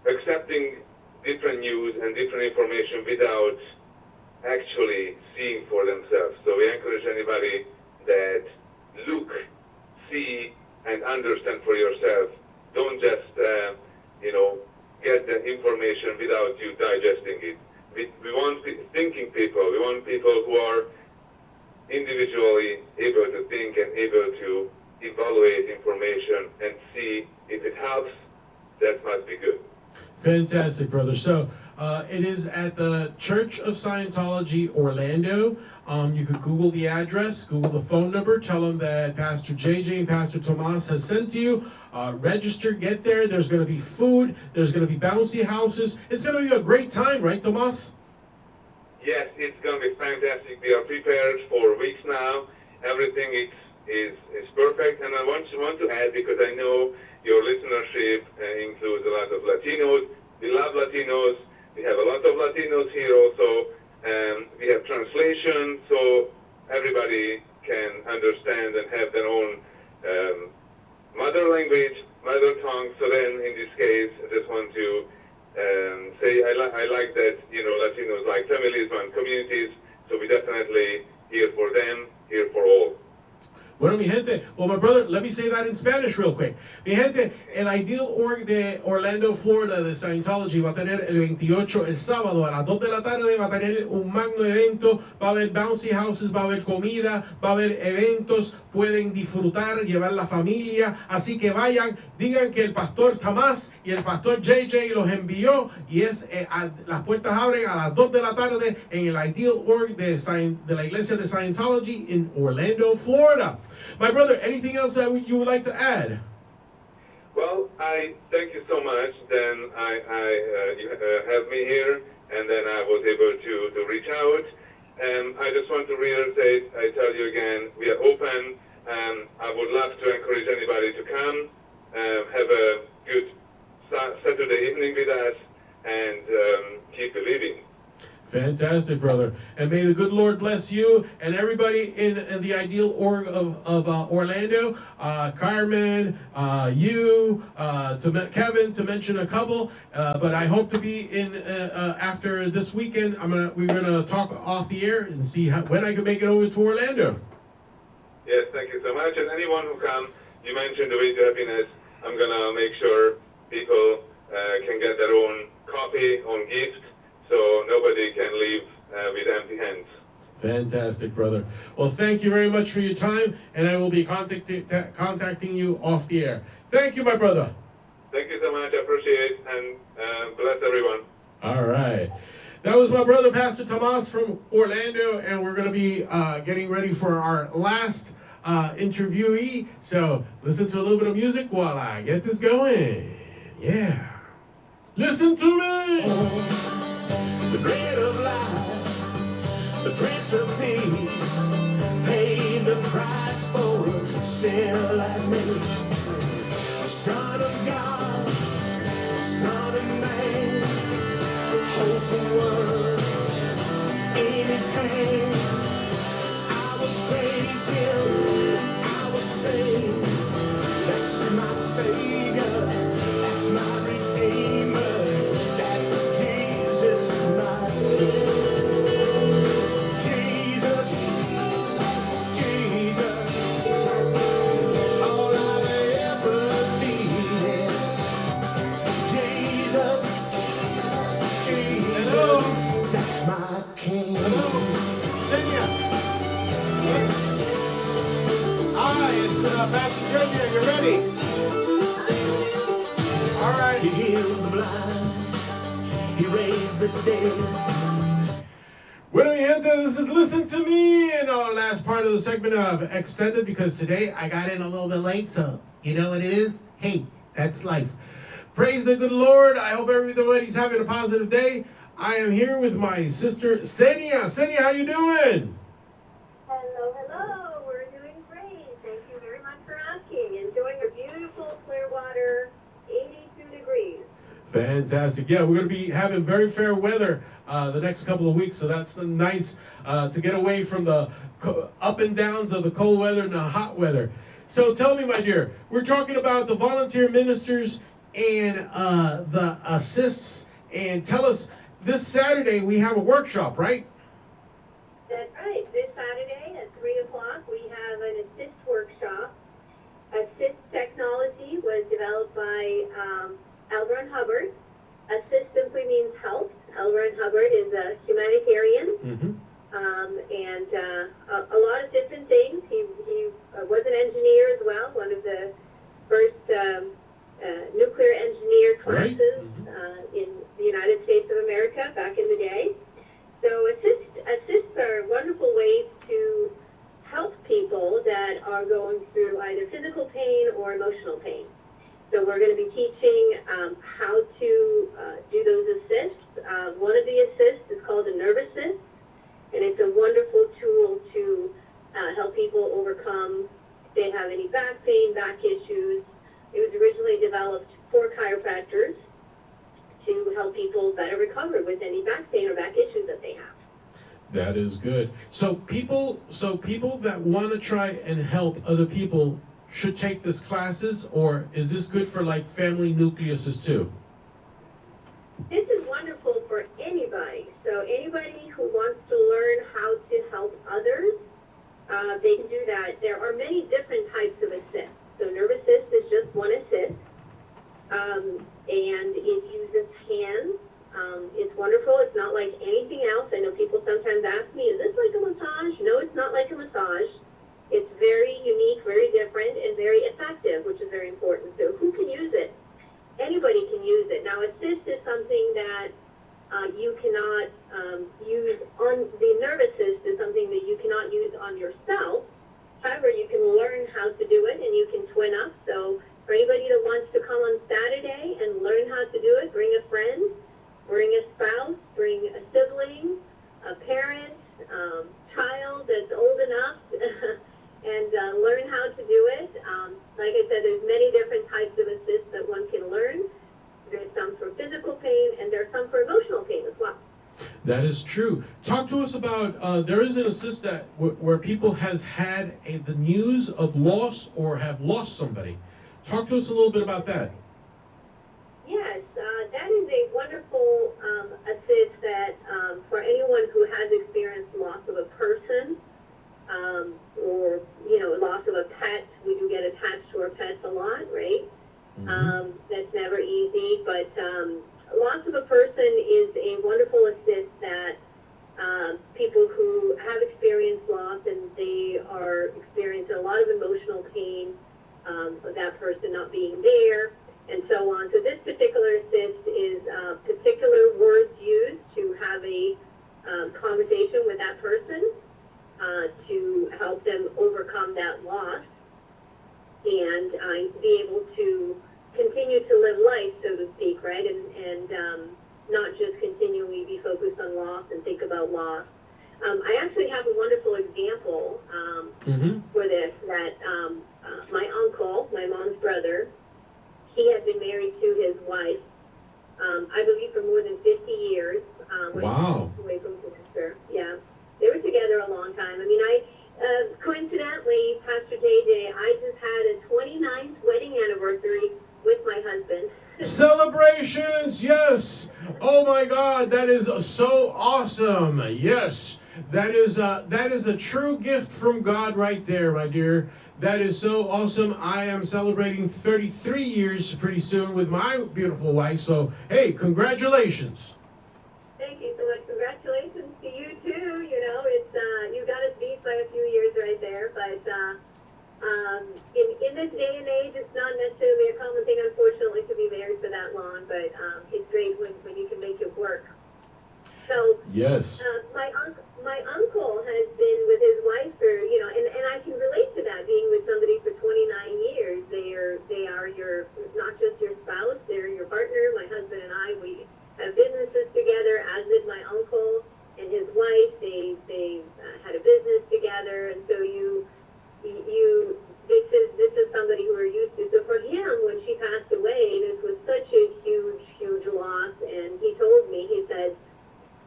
Speaker 8: accepting different news and different information without actually seeing for themselves. So we encourage anybody that look, see, and understand for yourself. Don't just, get the information without you digesting it. We want thinking people. We want people who are individually able to think and able to evaluate information and see if it helps. That must be good.
Speaker 5: Fantastic, brother. So it is at the Church of Scientology, Orlando. You could Google the address, Google the phone number, tell them that Pastor JJ and Pastor Tamas has sent to you. Register, get there. There's going to be food. There's going to be bouncy houses. It's going to be a great time, right, Tamas?
Speaker 8: Yes, it's going to be fantastic. We are prepared for weeks now. Everything is perfect. And I want to add, because I know your listenership includes a lot of Latinos. We love Latinos. We have a lot of Latinos here also. We have translation, so everybody can understand and have their own mother language, mother tongue. So then, in this case, I just want to say I like that, Latinos like families and communities, so we definitely here for them, here for all.
Speaker 5: Bueno, mi gente, well, my brother, let me say that in Spanish real quick. Mi gente, el Ideal Org de Orlando, Florida, de Scientology, va a tener el 28, el sábado, a las 2 de la tarde, va a tener un magno evento, va a haber bouncy houses, va a haber comida, va a haber eventos, pueden disfrutar, llevar la familia, así que vayan, digan que el pastor Tamas y el pastor JJ los envió, y las puertas abren a las 2 de la tarde en el Ideal Org de la iglesia de Scientology in Orlando, Florida. My brother, anything else that you would like to add?
Speaker 8: Well, I thank you so much. Then you have me here, and then I was able to reach out. I just want to reiterate, I tell you again, we are open. I would love to encourage anybody to come, have a good Saturday evening with us, and keep believing.
Speaker 5: Fantastic, brother. And may the good Lord bless you and everybody in the Ideal Org of Orlando. Carmen, you, Kevin, to mention a couple. But I hope to be in after this weekend. We're gonna talk off the air and see when I can make it over to Orlando.
Speaker 8: Yes, thank you so much. And anyone who comes, you mentioned the way to happiness. I'm gonna make sure people can get their own copy, own gift. so nobody can leave with empty hands.
Speaker 5: Fantastic, brother. Well, thank you very much for your time, and I will be contacting you off the air. Thank you, my brother.
Speaker 8: Thank you so much. I appreciate it, and bless everyone.
Speaker 5: All right. That was my brother, Pastor Tamas from Orlando, and we're going to be getting ready for our last interviewee. So listen to a little bit of music while I get this going. Yeah. Listen to me.
Speaker 7: The bread of life, the Prince of Peace, paid the price for a sinner like me. Son of God, Son of Man, holds the world in his hand. I will praise him, I will sing. That's my Savior, that's my Redeemer, that's Jesus, my King. Jesus, Jesus, all I've ever needed. Jesus, Jesus, that's my King.
Speaker 5: Senia. Hi, it's Pastor Junior. You ready? All right.
Speaker 7: He healed the blind, he raised the dead.
Speaker 5: Bueno, mi gente, this is Listen to Me, and our last part of the segment of Extended, because today I got in a little bit late, so you know what it is? Hey, that's life. Praise the good Lord. I hope everybody's having a positive day. I am here with my sister, Senia. Senia, how you doing?
Speaker 4: Hello, hello. We're doing great. Thank you very much for asking. Enjoying a beautiful Clearwater, 82 degrees.
Speaker 5: Fantastic. Yeah, we're going to be having very fair weather the next couple of weeks, so that's nice to get away from the up and downs of the cold weather and the hot weather. So tell me, my dear, we're talking about the volunteer ministers and the assists, and tell us, this Saturday we have a workshop, right?
Speaker 4: That's right. This Saturday at 3 o'clock, we have an assist workshop. Assist technology was developed by L. Ron Hubbard. Assist simply means help. L. Ron Hubbard is a humanitarian, and a lot of different things. He was an engineer as well, one of the first nuclear engineer classes in the United States of America back in the day. So assists are wonderful ways to help people that are going through either physical pain or emotional pain. So we're going to be teaching how to do those assists. One of the assists is called a nerve assist, and it's a wonderful tool to help people overcome if they have any back pain, back issues. It was originally developed for chiropractors to help people better recover with any back pain or back issues that they have.
Speaker 5: That is good. So people that want to try and help other people should take this classes, or is this good for like family nucleuses too?
Speaker 4: This is wonderful for anybody. So anybody who wants to learn how to help others, they can do that. There are many different types of assists. So nerve assist is just one assist, and it uses hands. It's wonderful. It's not like anything else. I know people sometimes ask me, is this like a massage? No, it's not like a massage. It's very unique, very different, and very effective, which is very important. So who can use it? Anybody can use it. Now, assist is something that you cannot use on, the nerve assist is something that you cannot use on yourself. However, you can learn how to do it, and you can twin up. So for anybody that wants to come on Saturday and learn how to do it, bring a friend, bring a spouse, bring a sibling, a parent, child that's old enough, and learn how to do it. Like I said, there's many different types of assists that one can learn. There's some for physical pain, and there's some for emotional pain as well.
Speaker 5: That is true. Talk to us about, there is an assist that where people has had the news of loss or have lost somebody. Talk to us a little bit about that.
Speaker 4: Yes, that is a wonderful assist that for anyone who has experienced loss of a person, or, loss of a pet. We do get attached to our pets a lot, right? That's never easy, but loss of a person is a wonderful assist have experienced loss, and they are experiencing a lot of emotional pain of that person not being there, and so on. So this particular assist is particular words used to have a conversation with that person to help them overcome that loss and be able to continue to live life, so to speak, right? And not just continually be focused on loss and think about loss. I actually have a wonderful example for this, that my uncle, my mom's brother, he had been married to his wife, I believe for more than 50 years.
Speaker 5: Wow.
Speaker 4: Away from cancer. Yeah. They were together a long time. I mean, coincidentally, Pastor JJ, I just had a 29th wedding anniversary with my husband.
Speaker 5: Celebrations, yes. Oh my God, that is so awesome. Yes, that is a true gift from God right there, my dear. That is so awesome. I am celebrating 33 years pretty soon with my beautiful wife. So, hey, congratulations.
Speaker 4: Thank you so much. Congratulations to you too. You know, it's you got us beat by a few years right there, but in this day and age, it's not necessarily a common thing, unfortunately, to be married for that long. But it's great when you can make it work. So
Speaker 5: yes,
Speaker 4: my uncle has been with his wife for, you know, and I can relate to that, being with somebody for 29 years. They are your, not just your spouse, they're your partner. My husband and I, we have businesses together, as did my uncle and his wife. They had a business together, and so this is somebody who we're used to. So for him, when she passed away, this was such a huge loss. And he told me, he said,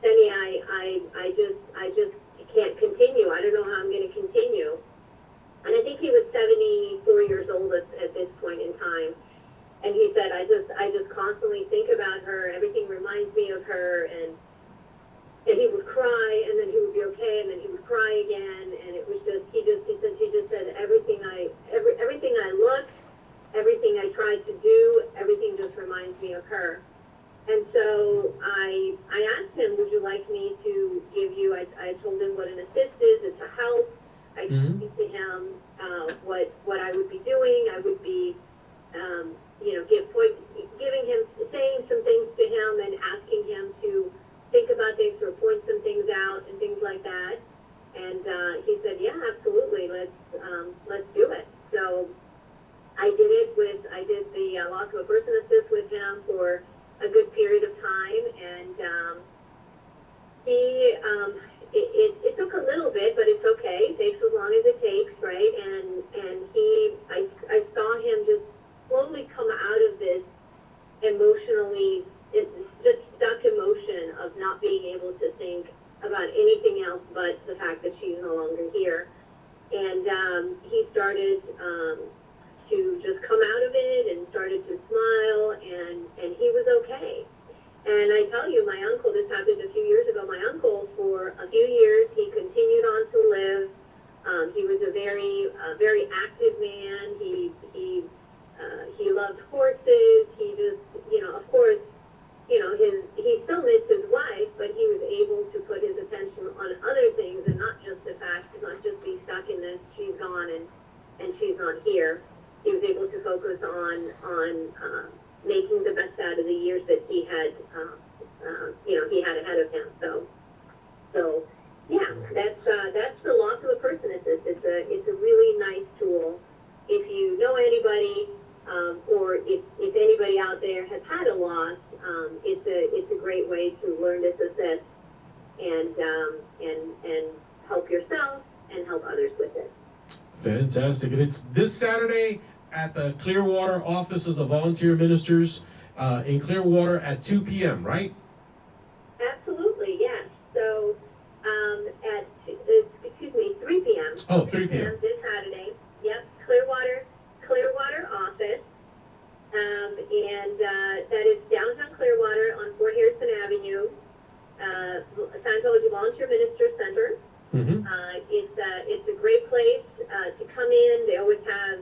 Speaker 4: Senia, I just can't continue. I don't know how I'm going to continue. And I think he was 74 years old at this point in time. And he said, I just constantly think about her. Everything reminds me of her. And he would cry, and then he would be okay, and then he would cry again. And it was just, he just said, everything I look, everything I try to do, everything just reminds me of her. And so I asked him, would you like me to give you, I told him what an assist is. It's a help. I explained to him what I would be doing. I would be, giving him, saying some things to him and asking him to think about things or point some things out and things like that. And he said, yeah, absolutely, let's do it. So I did the loss of a person assist with him for a good period of time, and it took a little bit, but it's okay. It takes as long as it takes, right? And I saw him just slowly come out of this emotionally, just stuck emotion of not being able to think about anything else but the fact that she's no longer here. And he started to just come out of it and started to smile, and he was okay. And I tell you, my uncle, this happened a few years ago, my uncle, for a few years, he continued on to live. He was a very active man. He loved horses. He just, of course, he still missed his wife, but he was able to put his attention on other things and not just the fact, not just be stuck in this, she's gone and she's not here. He was able to focus on making the best out of the years that he had, he had ahead of him. So yeah, that's the loss of a person assist. It's a really nice tool. If you know anybody, or if anybody out there has had a loss, it's a great way to learn this assist and help yourself and help others with it.
Speaker 5: Fantastic. And it's this Saturday at the Clearwater office of the Volunteer Ministers in Clearwater at 2 p.m., right?
Speaker 4: Absolutely, yes. So at 3 p.m.
Speaker 5: Oh, 3 p.m.
Speaker 4: This Saturday. Yep, Clearwater office. And that is downtown Clearwater on Fort Harrison Avenue, Scientology Volunteer Minister Center. It's a great place to come in. They always have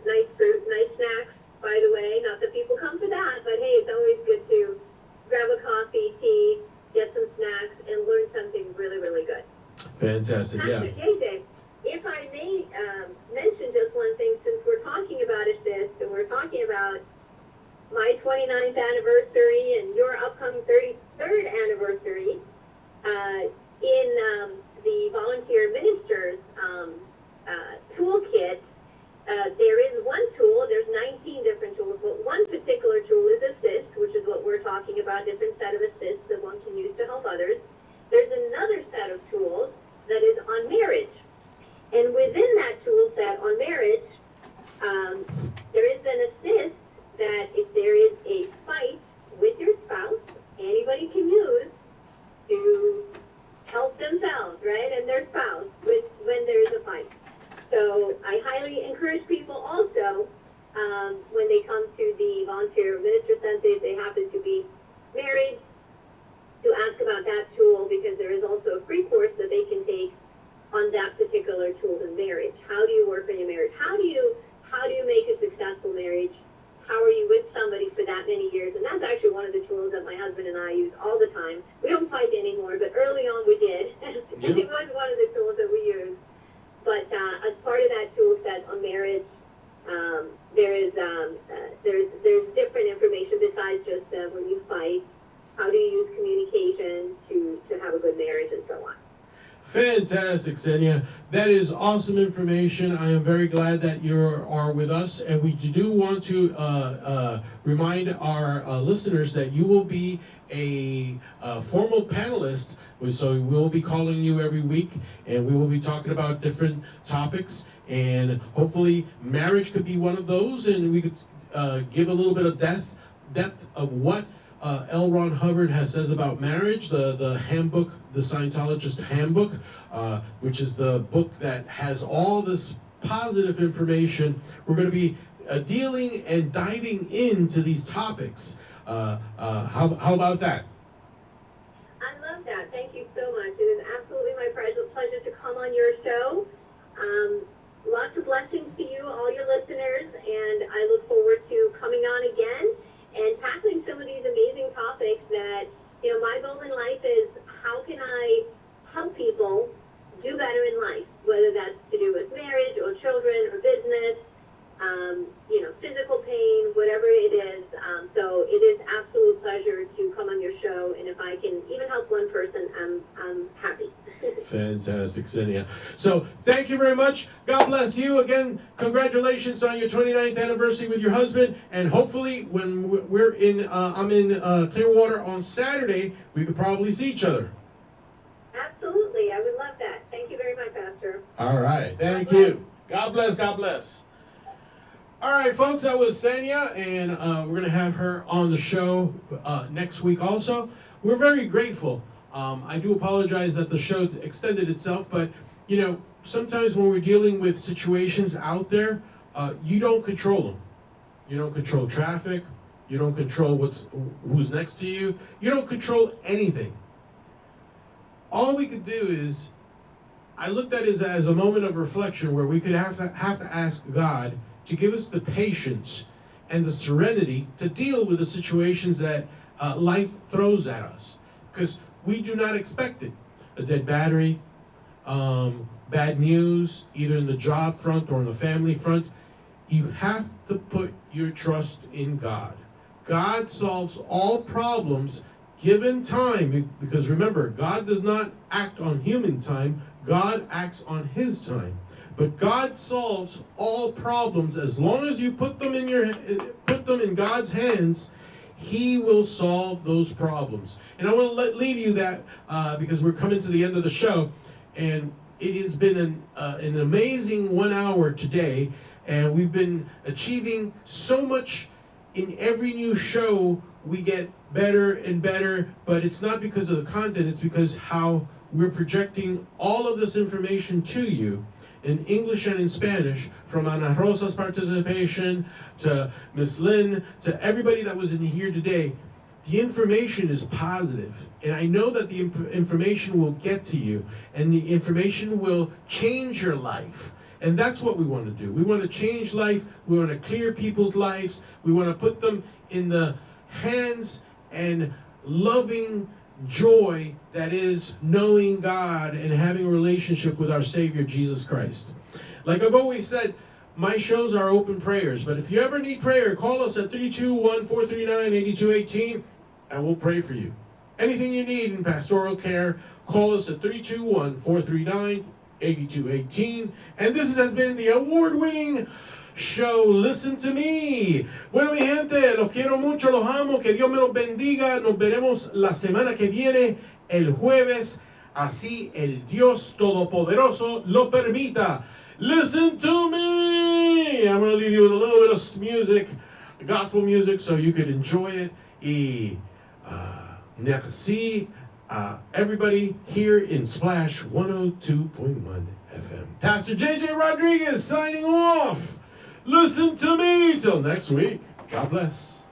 Speaker 4: nice fruit, nice snacks, by the way. Not that people come for that, but hey, it's always good to grab a coffee, tea, get some snacks, and learn something really, really good.
Speaker 5: Fantastic, yeah.
Speaker 4: Pastor JJ, if I may mention just one thing, since we're talking about assist, and we're talking about my 29th anniversary and your upcoming 33rd anniversary, in the volunteer ministers toolkit, there is one tool. There's 19 different tools, but one particular tool is assist, which is what we're talking about, different set of assists that one can use to help others. There's another set of tools that is on marriage. And within that tool set on marriage, there is an assist that if there is a fight with your spouse, anybody can use to help themselves, right, and their spouse when there is a fight. So I highly encourage people also, when they come to the volunteer minister center, if they happen to be married, to ask about that tool, because there is also a free course that they can take on that particular tool in marriage. How do you work on your marriage? How do you make a successful marriage? How are you with somebody for that many years? And that's actually one of the tools that my husband and I use all the time. We don't fight anymore, but early on we did. It was one of the tools that we used. But as part of that tool set on marriage, there's different information besides just when you fight, how do you use communication to have a good marriage and so on.
Speaker 5: Fantastic, Senia. That is awesome information. I am very glad that you are with us, and we do want to remind our listeners that you will be a formal panelist. So we will be calling you every week, and we will be talking about different topics, and hopefully marriage could be one of those, and we could give a little bit of depth of what L. Ron Hubbard says about marriage, the handbook, the Scientologist handbook, which is the book that has all this positive information. We're going to be dealing and diving into these topics. How about that?
Speaker 4: I love that. Thank you so much. It is absolutely my pleasure to come on your show. Lots of blessings to you, all your listeners, and I look forward to coming on again and tackling some of these amazing topics that, my goal in life is how can I help people do better in life, whether that's to do with marriage or children or business, physical pain, whatever it is. So it is absolute pleasure to come on your show, and if I can even help one person, I'm happy.
Speaker 5: Fantastic, Senia. So thank you very much. God bless you. Again, congratulations on your 29th anniversary with your husband. And hopefully when I'm in Clearwater on Saturday, we could probably see each other.
Speaker 4: Absolutely. I would love that. Thank you very much, Pastor.
Speaker 5: All right. Thank you. God bless. God bless. All right, folks, that was Senia, and we're going to have her on the show next week also. We're very grateful. I do apologize that the show extended itself, but, sometimes when we're dealing with situations out there, you don't control them. You don't control traffic. You don't control who's next to you. You don't control anything. All we could do is, I looked at it as a moment of reflection where we could have to ask God to give us the patience and the serenity to deal with the situations that life throws at us. Because we do not expect it. A dead battery, bad news, either in the job front or in the family front. You have to put your trust in God. God solves all problems given time, because remember, God does not act on human time. God acts on His time. But God solves all problems as long as you put them in God's hands. He will solve those problems. And I want to leave you that because we're coming to the end of the show, and it has been an amazing 1 hour today, and we've been achieving so much. In every new show, we get better and better, but it's not because of the content, it's because how we're projecting all of this information to you in English and in Spanish, from Ana Rosa's participation to Miss Lynn to everybody that was in here today. The information is positive, and I know that the information will get to you, and the information will change your life. And that's what we want to do. We want to change life. We want to clear people's lives. We want to put them in the hands and loving joy that is knowing God and having a relationship with our Savior, Jesus Christ. Like I've always said, my shows are open prayers, but if you ever need prayer, call us at 321-439-8218, and we'll pray for you. Anything you need in pastoral care, call us at 321-439-8218. And this has been the award-winning show, Listen to Me. Bueno, mi gente, los quiero mucho, los amo, que Dios me los bendiga. Nos veremos la semana que viene, el jueves, así el Dios Todopoderoso lo permita. Listen to me. I'm going to leave you with a little bit of music, gospel music, so you could enjoy it. Y see everybody here in Splash 102.1 FM. Pastor JJ Rodriguez signing off. Listen to me. Till next week. God bless.